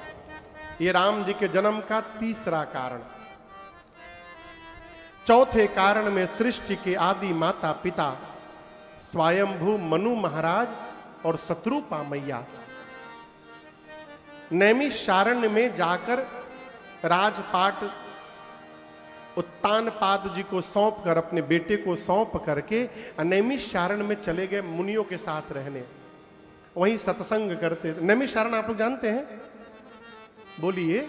ये राम जी के जन्म का तीसरा कारण। चौथे कारण में सृष्टि के आदि माता पिता स्वयंभू मनु महाराज और शत्रुपा मैया नैमिषारण्य में जाकर राजपाट उत्तानपाद जी को सौंप कर, अपने बेटे को सौंप करके नैमिषारण्य में चले गए मुनियों के साथ रहने। वहीं सत्संग करते थे। नैमिषारण्य आप लोग जानते हैं? बोलिए,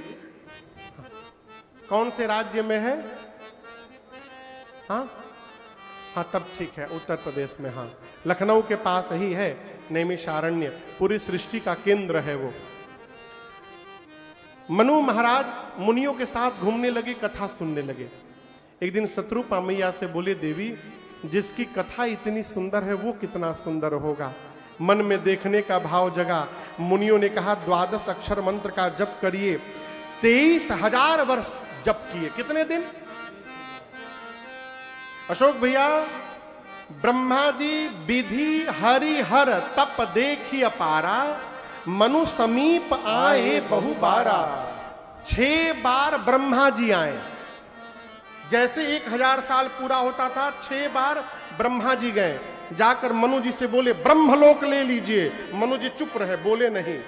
कौन से राज्य में है? हाँ हाँ, तब ठीक है, उत्तर प्रदेश में। हाँ, लखनऊ के पास ही है नैमिषारण्य। पूरी सृष्टि का केंद्र है वो। मनु महाराज मुनियों के साथ घूमने लगे, कथा सुनने लगे। एक दिन शत्रुपा मैया से बोले, देवी जिसकी कथा इतनी सुंदर है वो कितना सुंदर होगा। मन में देखने का भाव जगा। मुनियों ने कहा 12 अक्षर मंत्र का जप करिए। 23,000 वर्ष जप किए। कितने दिन? अशोक भैया, ब्रह्मा जी विधि हरि हर तप देखी अपारा, मनु समीप आए बहु बारा। 6 बार ब्रह्मा जी आए। जैसे 1000 साल पूरा होता था, 6 बार ब्रह्मा जी गए। जाकर मनु जी से बोले ब्रह्मलोक ले लीजिए। मनु जी चुप रहे, बोले नहीं।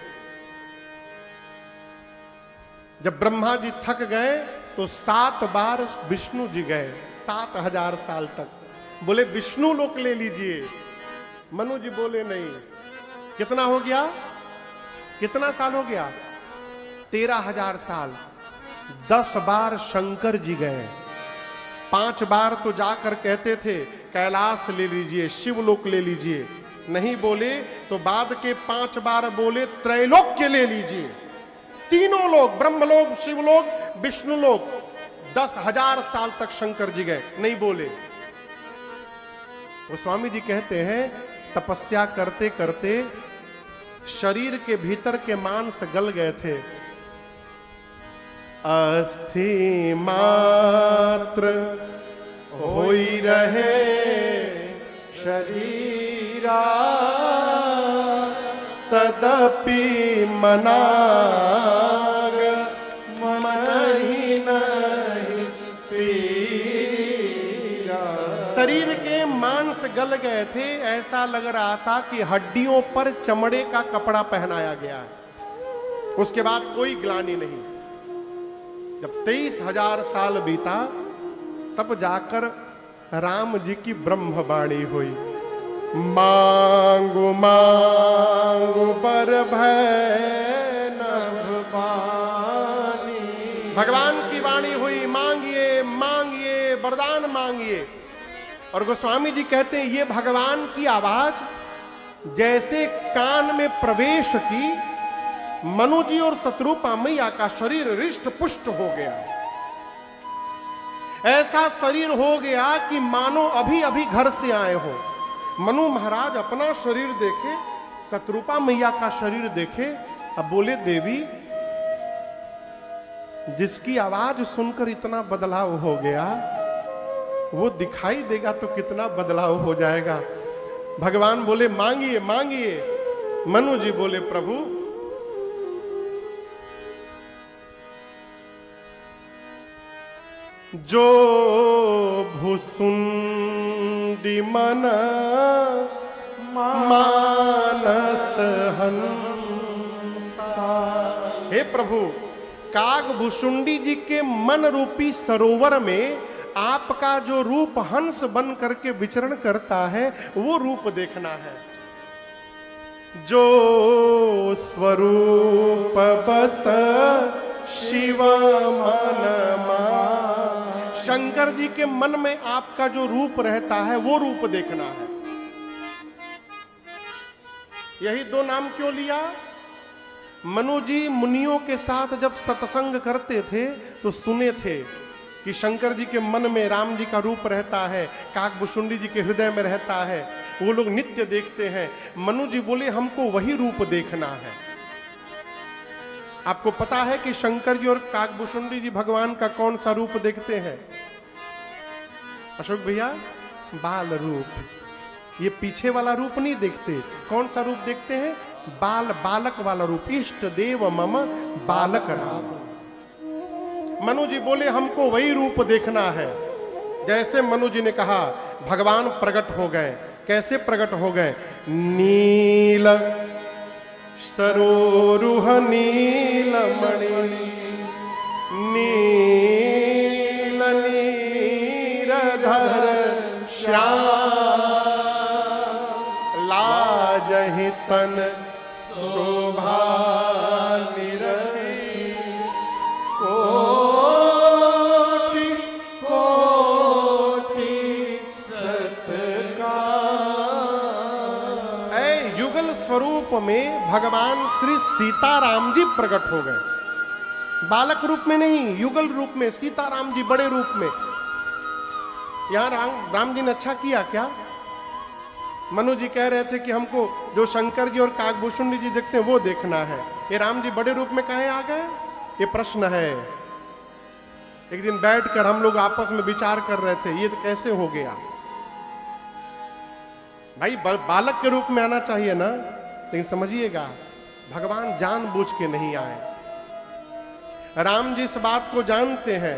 जब ब्रह्मा जी थक गए तो 7 बार विष्णु जी गए। 7000 साल तक बोले विष्णु लोक ले लीजिए। मनु जी बोले नहीं। कितना हो गया? कितना साल हो गया? 13,000 साल। 10 बार शंकर जी गए। 5 बार तो जाकर कहते थे कैलाश ले लीजिए, शिवलोक ले लीजिए। नहीं बोले तो बाद के 5 बार बोले त्रैलोक्य ले लीजिए। तीनों लोग, ब्रह्मलोक, शिवलोक, विष्णुलोक। 10,000 साल तक शंकर जी गए, नहीं बोले। वो स्वामी जी कहते हैं तपस्या करते करते शरीर के भीतर के मांस गल गए थे। अस्थि मात्र होई रहे शरीरा, तदपि मनाग मनहि नहीं पीरा। शरीर के मांस गल गए थे। ऐसा लग रहा था कि हड्डियों पर चमड़े का कपड़ा पहनाया गया है। उसके बाद कोई ग्लानि नहीं। जब 23,000 साल बीता तब जाकर राम जी की ब्रह्मवाणी हुई। मांगु मांगु बर भय नभ बानी। भगवान की वाणी हुई, मांगिए मांगिए, वरदान मांगिए। और गोस्वामी जी कहते हैं ये भगवान की आवाज जैसे कान में प्रवेश की, मनु जी और शत्रुपा मैया का शरीर रिष्ट पुष्ट हो गया। ऐसा शरीर हो गया कि मानो अभी अभी घर से आए हो। मनु महाराज अपना शरीर देखे, शत्रुपा मैया का शरीर देखे। अब बोले देवी जिसकी आवाज सुनकर इतना बदलाव हो गया, वो दिखाई देगा तो कितना बदलाव हो जाएगा। भगवान बोले मांगिए मांगिए। मनु जी बोले प्रभु जो भुसुंडी मन मानस हंसा। हे प्रभु, काग भुसुंडी जी के मन रूपी सरोवर में आपका जो रूप हंस बन करके विचरण करता है वो रूप देखना है। जो स्वरूप बस शिव मन मा। शंकर जी के मन में आपका जो रूप रहता है वो रूप देखना है। यही 2 नाम क्यों लिया? मनु जी मुनियों के साथ जब सत्संग करते थे तो सुने थे कि शंकर जी के मन में राम जी का रूप रहता है, काकभुसुंडी जी के हृदय में रहता है। वो लोग नित्य देखते हैं। मनु जी बोले हमको वही रूप देखना है। आपको पता है कि शंकर जी और काकभुसुंडी जी भगवान का कौन सा रूप देखते हैं? अशोक भैया, बाल रूप। ये पीछे वाला रूप नहीं देखते। कौन सा रूप देखते हैं? बालक वाला रूप, इष्ट देव मम बालक राम। मनु जी बोले हमको वही रूप देखना है। जैसे मनु जी ने कहा भगवान प्रकट हो गए। कैसे प्रकट हो गए? नील सरोरुह नीलमणि नील नीरधर श्याम लाजहि तन शोभा निरही कोटि कोटि सत्कार। ऐ युगल स्वरूप में भगवान श्री सीताराम जी प्रकट हो गए। बालक रूप में नहीं, युगल रूप में सीताराम जी बड़े रूप में। यहां राम जी ने अच्छा किया क्या? मनु जी कह रहे थे कि हमको जो शंकर जी और काकभूषुंडी जी देखते हैं वो देखना है। ये राम जी बड़े रूप में काहे आ गए? ये प्रश्न है। एक दिन बैठकर हम लोग आपस में विचार कर रहे थे, ये तो कैसे हो गया? भाई बालक के रूप में आना चाहिए ना। लेकिन समझिएगा, भगवान जानबूझ के नहीं आए। राम जी इस बात को जानते हैं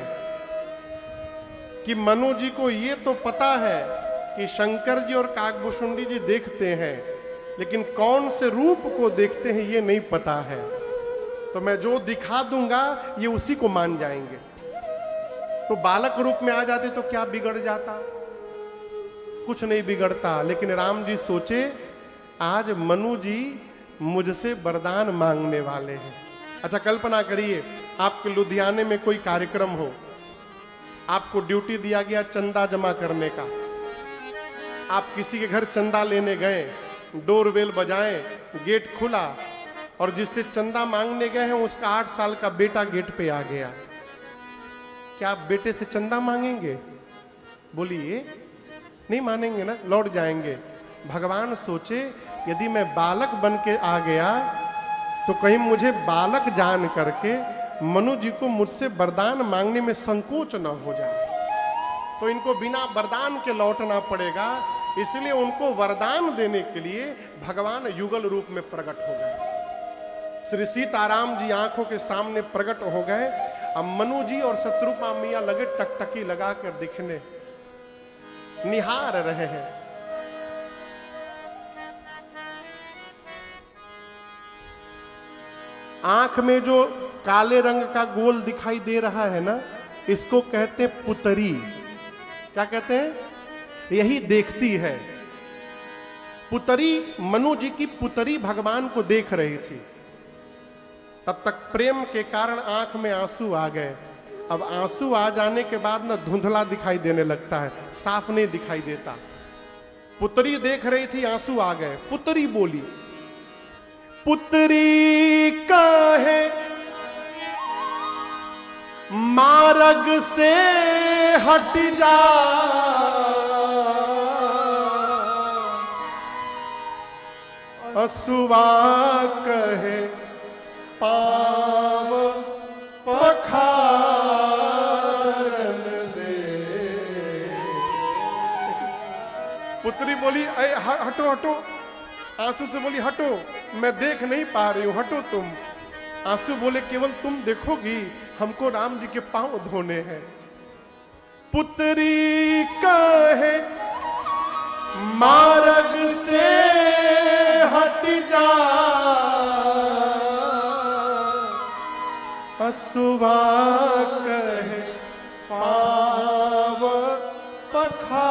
कि मनु जी को ये तो पता है कि शंकर जी और काकभूषुंडी जी देखते हैं, लेकिन कौन से रूप को देखते हैं ये नहीं पता है। तो मैं जो दिखा दूंगा ये उसी को मान जाएंगे। तो बालक रूप में आ जाते तो क्या बिगड़ जाता? कुछ नहीं बिगड़ता। लेकिन राम जी सोचे आज मनु जी मुझसे वरदान मांगने वाले हैं। अच्छा कल्पना करिए, आपके लुधियाने में कोई कार्यक्रम हो, आपको ड्यूटी दिया गया चंदा जमा करने का। आप किसी के घर चंदा लेने गए, डोरबेल बजाएं, गेट खुला और जिससे चंदा मांगने गए हैं उसका 8 साल का बेटा गेट पे आ गया। क्या आप बेटे से चंदा मांगेंगे? बोलिए, नहीं मानेंगे ना, लौट जाएंगे। भगवान सोचे यदि मैं बालक बन के आ गया तो कहीं मुझे बालक जान करके मनु जी को मुझसे वरदान मांगने में संकोच न हो जाए, तो इनको बिना वरदान के लौटना पड़ेगा। इसलिए उनको वरदान देने के लिए भगवान युगल रूप में प्रकट हो गए। श्री सीताराम जी आंखों के सामने प्रकट हो गए। अब मनु जी और शत्रुपा मियां लगे टकटकी लगाकर दिखने, निहार रहे हैं। आंख में जो काले रंग का गोल दिखाई दे रहा है ना, इसको कहते पुतरी। क्या कहते हैं? यही देखती है। पुतरी, मनु जी की पुतरी भगवान को देख रही थी। तब तक प्रेम के कारण आंख में आंसू आ गए। अब आंसू आ जाने के बाद ना धुंधला दिखाई देने लगता है, साफ नहीं दिखाई देता। पुतरी देख रही थी, आंसू आ गए। पुतरी बोली, पुतरी काहे मार्ग से हट जा, असुआ कहे पाव पखारन दे। पुत्री बोली, हटो हटो। आंसू से बोली, हटो, मैं देख नहीं पा रही हूं, हटो तुम। आंसू बोले, केवल तुम देखोगी, हमको राम जी के पांव धोने हैं। पुत्री कहे मार्ग से हट जा, असुआ कहे पाव पखारन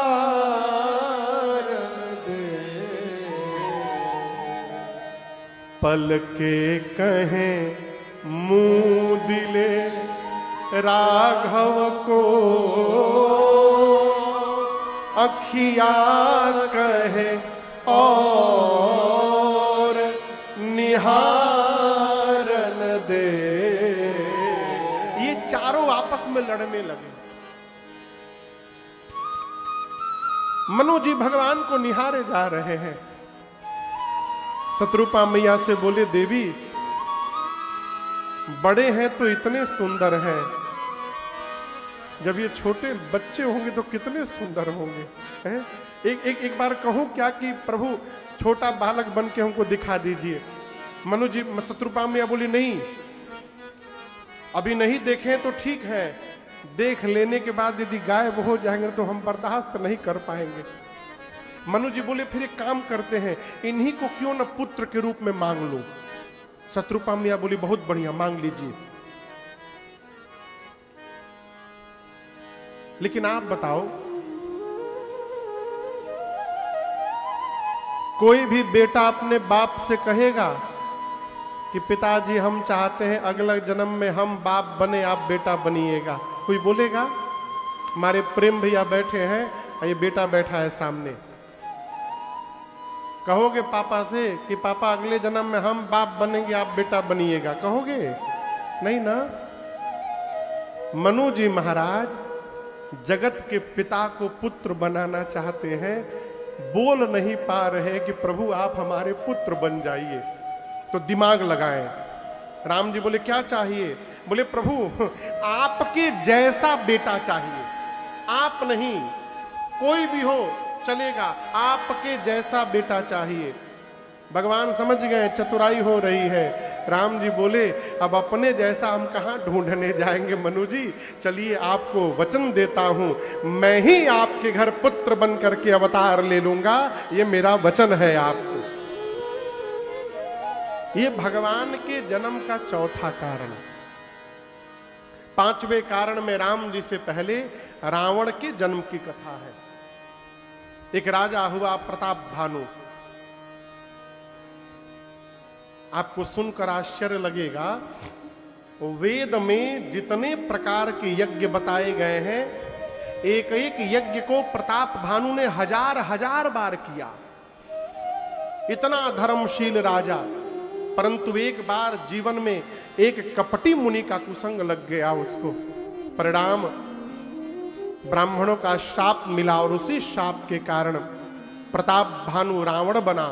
दे। पल के कहे मुंह दिले राघव को, अखिया कहे और निहारन दे। ये चारों आपस में लड़ने लगे। मनु जी भगवान को निहारे जा रहे हैं। शत्रुपा मैया से बोले, देवी बड़े हैं तो इतने सुंदर हैं, जब ये छोटे बच्चे होंगे तो कितने सुंदर होंगे। एक बार कहूं क्या कि प्रभु छोटा बालक बन के हमको दिखा दीजिए। मनु जी शत्रुपा मैया बोली नहीं, अभी नहीं देखें तो ठीक है, देख लेने के बाद यदि गायब हो जाएंगे तो हम बर्दाश्त नहीं कर पाएंगे। मनु जी बोले फिर एक काम करते हैं, इन्हीं को क्यों न पुत्र के रूप में मांग लो। शत्रुपा मैया बोली बहुत बढ़िया, मांग लीजिए। लेकिन आप बताओ, कोई भी बेटा अपने बाप से कहेगा कि पिताजी हम चाहते हैं अगला जन्म में हम बाप बने, आप बेटा बनिएगा? कोई बोलेगा? हमारे प्रेम भैया बैठे हैं, ये बेटा बैठा है सामने, कहोगे पापा से कि पापा अगले जन्म में हम बाप बनेंगे, आप बेटा बनिएगा? कहोगे? नहीं ना। मनु जी महाराज जगत के पिता को पुत्र बनाना चाहते हैं, बोल नहीं पा रहे कि प्रभु आप हमारे पुत्र बन जाइए। तो दिमाग लगाएं। राम जी बोले क्या चाहिए? बोले प्रभु आपके जैसा बेटा चाहिए, आप नहीं, कोई भी हो चलेगा, आपके जैसा बेटा चाहिए। भगवान समझ गए चतुराई हो रही है। राम जी बोले अब अपने जैसा हम कहां ढूंढने जाएंगे मनु जी, चलिए आपको वचन देता हूं, मैं ही आपके घर पुत्र बन करके अवतार ले लूंगा, ये मेरा वचन है आपको। ये भगवान के जन्म का चौथा कारण। पांचवें कारण में राम जी से पहले रावण के जन्म की कथा है। एक राजा हुआ प्रताप भानु। आपको सुनकर आश्चर्य लगेगा, वेद में जितने प्रकार के यज्ञ बताए गए हैं, एक एक यज्ञ को प्रताप भानु ने हजार हजार बार किया। इतना धर्मशील राजा, परंतु एक बार जीवन में एक कपटी मुनि का कुसंग लग गया उसको। परिणाम ब्राह्मणों का शाप मिला और उसी शाप के कारण प्रताप भानु रावण बना,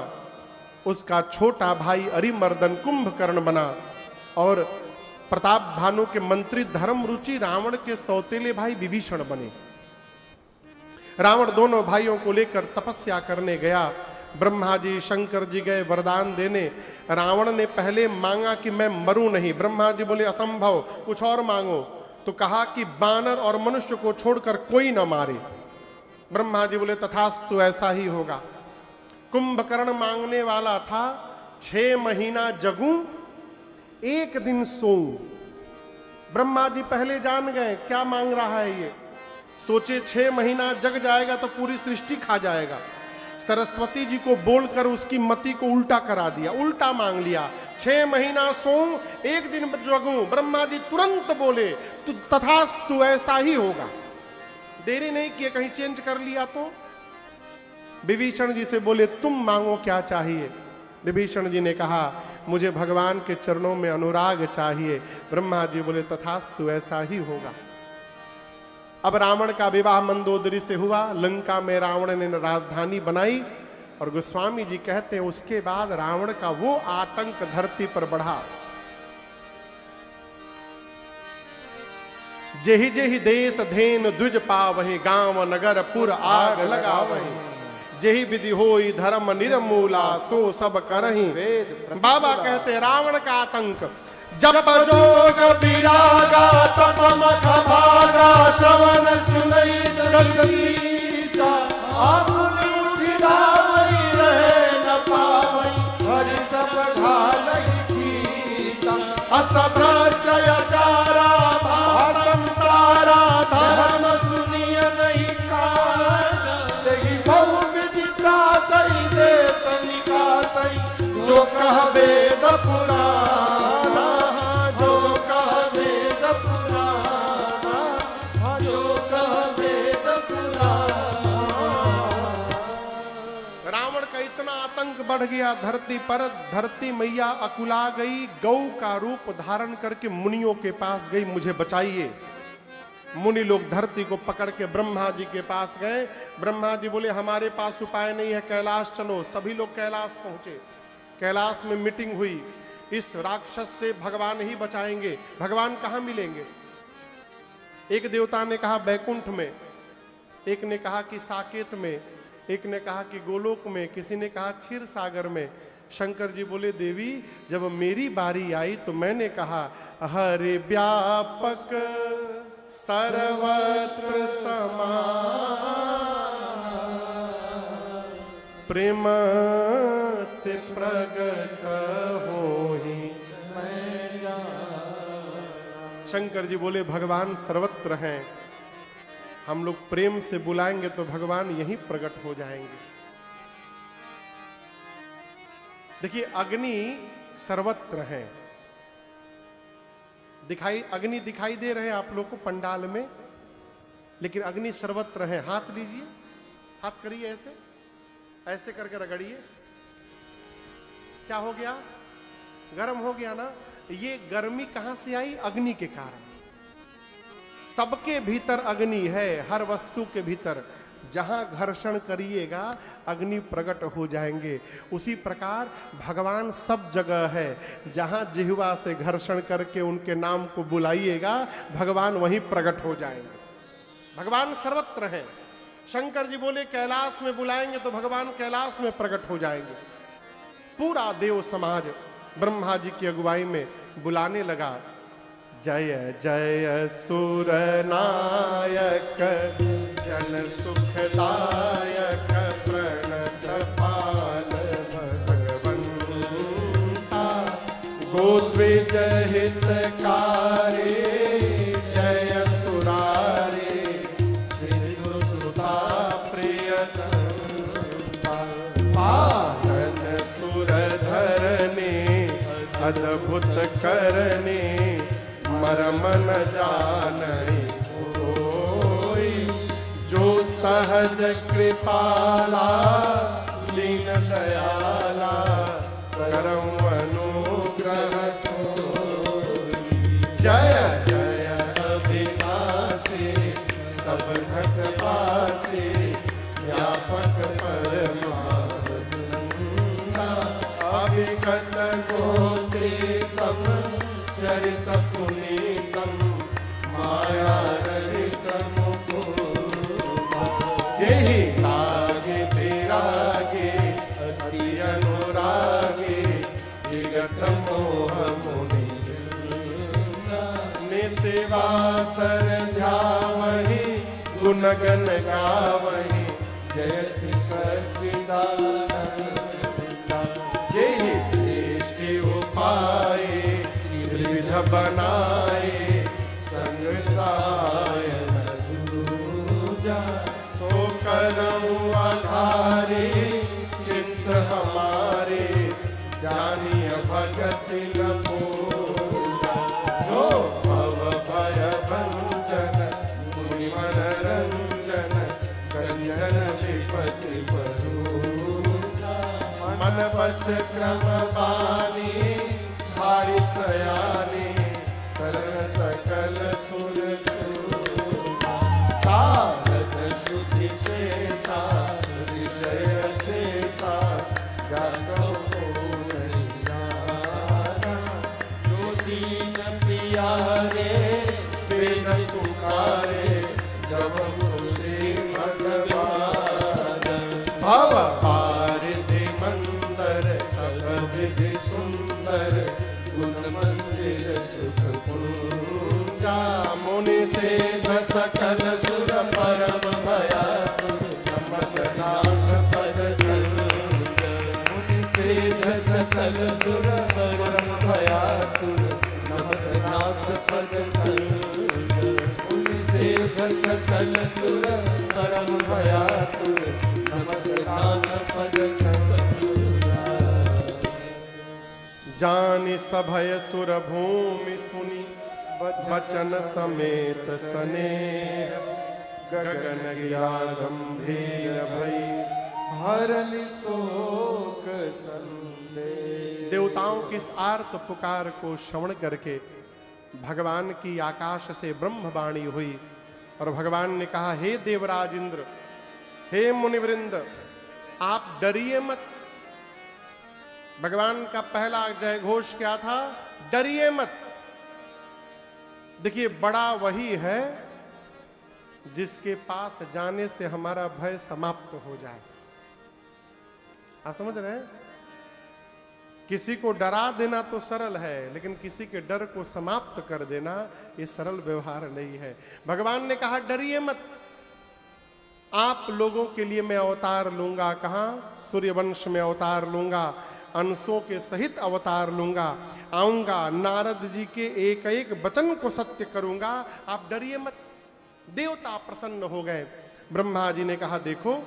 उसका छोटा भाई अरिमर्दन कुंभकर्ण बना और प्रताप भानु के मंत्री धर्मरुचि रावण के सौतेले भाई विभीषण बने। रावण दोनों भाइयों को लेकर तपस्या करने गया। ब्रह्मा जी शंकर जी गए वरदान देने। रावण ने पहले मांगा कि मैं मरूं नहीं। ब्रह्मा जी बोले असंभव, कुछ और मांगो। तो कहा कि बानर और मनुष्य को छोड़कर कोई ना मारे। ब्रह्मा जी बोले तथास्तु, ऐसा ही होगा। कुंभकर्ण मांगने वाला था 6 महीना जगूं, 1 दिन सोऊं। ब्रह्मा जी पहले जान गए क्या मांग रहा है ये। सोचे 6 महीना जग जाएगा तो पूरी सृष्टि खा जाएगा। सरस्वती जी को बोलकर उसकी मति को उल्टा करा दिया, उल्टा मांग लिया। 6 महीना सोऊं, 1 दिन जगूं। ब्रह्मा जी तुरंत बोले तथास्तु, ऐसा ही होगा। देरी नहीं किए, कहीं चेंज कर लिया तो। विभीषण जी से बोले तुम मांगो क्या चाहिए। विभीषण जी ने कहा मुझे भगवान के चरणों में अनुराग चाहिए। ब्रह्मा जी बोले तथास्तु, ऐसा ही होगा। अब रावण का विवाह मंदोदरी से हुआ। लंका में रावण ने राजधानी बनाई और गोस्वामी जी कहते हैं उसके बाद रावण का वो आतंक धरती पर बढ़ा। जेहि जेहि देश धेन द्विज पावहि, गांव नगर पुर आग लगावहि। जेहि विधि होई धर्म निर्मूला, सो सब करहि वेद। बाबा कहते रावण का आतंक जब जोग विरागा, तप मख भागा, श्रवण सुनई दसीसा। आपुन उठि धावई, रहे न पावई, हरि सब घालई खीसा। अस्त भ्रष्ट अचारा, भाषम सारा, धर्म सुनिय नहीं कान। तेहि बहु विधि त्रासई, देश निकासई, जो कह वेद पुराण। बढ़ गया धरती पर। धरती मैया अकुला गई, गौ का रूप धारण करके मुनियों के पास गई, मुझे बचाइए। मुनि लोग धरती को पकड़ के ब्रह्मा जी के पास गए। ब्रह्मा जी बोले हमारे पास उपाय नहीं है, कैलाश चलो। सभी लोग कैलाश पहुंचे। कैलाश में मीटिंग हुई, इस राक्षस से भगवान ही बचाएंगे। भगवान कहां मिलेंगे? एक देवता ने कहा बैकुंठ में, एक ने कहा कि साकेत में, एक ने कहा कि गोलोक में, किसी ने कहा क्षीर सागर में। शंकर जी बोले देवी जब मेरी बारी आई तो मैंने कहा हरि व्यापक सर्वत्र समान प्रेम ते प्रगट होहि मैं जाना। शंकर जी बोले भगवान सर्वत्र हैं, हम लोग प्रेम से बुलाएंगे तो भगवान यहीं प्रकट हो जाएंगे। देखिए अग्नि सर्वत्र है, अग्नि दिखाई दे रहे हैं आप लोग को पंडाल में, लेकिन अग्नि सर्वत्र है। हाथ लीजिए, हाथ करिए ऐसे, ऐसे करके रगड़िए। क्या हो गया? गर्म हो गया ना। ये गर्मी कहां से आई? अग्नि के कारण। सबके भीतर अग्नि है, हर वस्तु के भीतर। जहां घर्षण करिएगा अग्नि प्रकट हो जाएंगे। उसी प्रकार भगवान सब जगह है, जहां जिह्वा से घर्षण करके उनके नाम को बुलाइएगा भगवान वहीं प्रकट हो जाएंगे। भगवान सर्वत्र है। शंकर जी बोले कैलाश में बुलाएंगे तो भगवान कैलाश में प्रकट हो जाएंगे। पूरा देव समाज ब्रह्मा जी की अगुवाई में बुलाने लगा। जय जय सुर नायक जन सुखदायक प्रणत पाल भगवंता गोद्विज हितकारी जय सुरारी सिंधु सुधा प्रियतमा पालन सुर धरने अद्भुत करने मरम न जानई कोई जो सहज कृपाला लीन दयाला करम अनुग्रह सोई। जय जय अविनाशी सब घट पासी व्यापक परमानंदा अभिगत गोचरितम चरित पुनीतम माया रहितम जेहि लागे तेरागे अति अनुरागे विगत मोह मुनि ने सेवा सर ध्यावहि गुण गण गावहि जयति सच्चिदानंद जेहि श्रेष्ठ उपाय विध बनाए संग सायन दूजा सो करऊं आधारे चिंत हमारे जानिय भगत न पूजा जो भव भय भंजन मुनि मनरंजन कंजन विपति परूजा मन बच क्रम बानी हारि सयानी शरण सकल सुर सारथ शुद्धि शेषा विषय शेषा जागो नहीं जाना जो दीन प्यारे वेद पुकारे जब खुशी भगवान भव पारिधि मंदर सब विधि सुंदर गुण मंदिर सुख पूजा मुनि से सकल सुर परम भया नमक नाथ पद मुनि से सकल सुर परम भया नमक नाथ पद मुनि से सकल सुर परम भया नमक नाथ पद जानि सभय सुर भूमि सुनि वचन समेत सनेह गगन गिरा गंभीर भई हरनि शोक संदेह। देवताओं की इस आर्त पुकार को श्रवण करके भगवान की आकाश से ब्रह्मवाणी हुई और भगवान ने कहा हे देवराज इंद्र, हे मुनिवृंद, आप डरिए मत। भगवान का पहला जय घोष क्या था? डरिए मत। देखिए बड़ा वही है जिसके पास जाने से हमारा भय समाप्त हो जाए। आप समझ रहे हैं? किसी को डरा देना तो सरल है, लेकिन किसी के डर को समाप्त कर देना ये सरल व्यवहार नहीं है। भगवान ने कहा डरिए मत, आप लोगों के लिए मैं अवतार लूंगा। कहां? सूर्यवंश में अवतार लूंगा, अंशों के सहित अवतार लूंगा, आऊंगा, नारद जी के एक एक वचन को सत्य करूंगा, आप डरिए मत। देवता प्रसन्न हो गए। ब्रह्मा जी ने कहा देखो,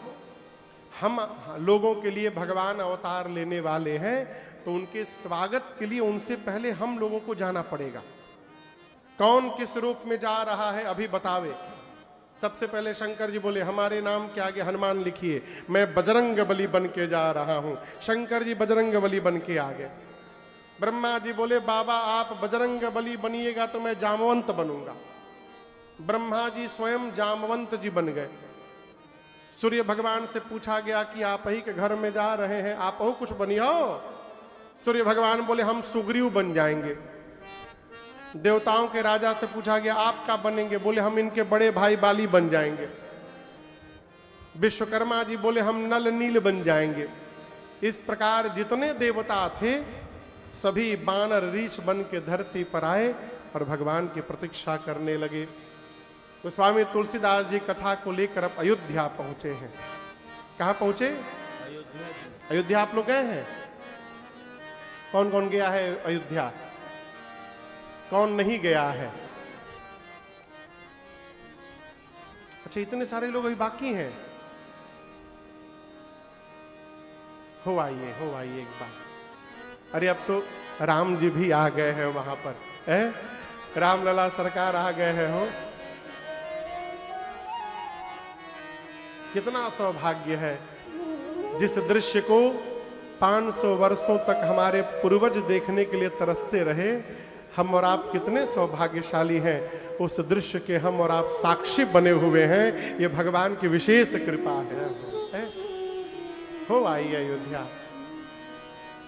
हम लोगों के लिए भगवान अवतार लेने वाले हैं, तो उनके स्वागत के लिए उनसे पहले हम लोगों को जाना पड़ेगा। कौन किस रूप में जा रहा है अभी बतावे। सबसे पहले शंकर जी बोले हमारे नाम के आगे हनुमान लिखिए, मैं बजरंग बली बन के जा रहा हूं। शंकर जी बजरंग बली बन के आ गए। ब्रह्मा जी बोले बाबा आप बजरंग बली बनिएगा तो मैं जामवंत बनूंगा। ब्रह्मा जी स्वयं जामवंत जी बन गए। सूर्य भगवान से पूछा गया कि आप ही के घर में जा रहे हैं, आप हो कुछ बनियो। सूर्य भगवान बोले हम सुग्रीव बन जाएंगे। देवताओं के राजा से पूछा गया आप क्या बनेंगे, बोले हम इनके बड़े भाई बाली बन जाएंगे। विश्वकर्मा जी बोले हम नल नील बन जाएंगे। इस प्रकार जितने देवता थे सभी बानर रीछ बन के धरती पर आए और भगवान की प्रतीक्षा करने लगे। तो स्वामी तुलसीदास जी कथा को लेकर अब अयोध्या पहुंचे हैं। कहां पहुंचे? अयोध्या। आप लोग गए हैं? कौन कौन गया है अयोध्या? कौन नहीं गया है? अच्छा, इतने सारे लोग अभी बाकी हैं। हो आइए एक बार। अरे अब तो राम जी भी आ गए हैं वहां पर, रामलला सरकार आ गए हैं। हो कितना सौभाग्य है। जिस दृश्य को 500 वर्षों तक हमारे पूर्वज देखने के लिए तरसते रहे, हम और आप कितने सौभाग्यशाली हैं। उस दृश्य के हम और आप साक्षी बने हुए हैं। ये भगवान की विशेष कृपा है। हो आइए अयोध्या।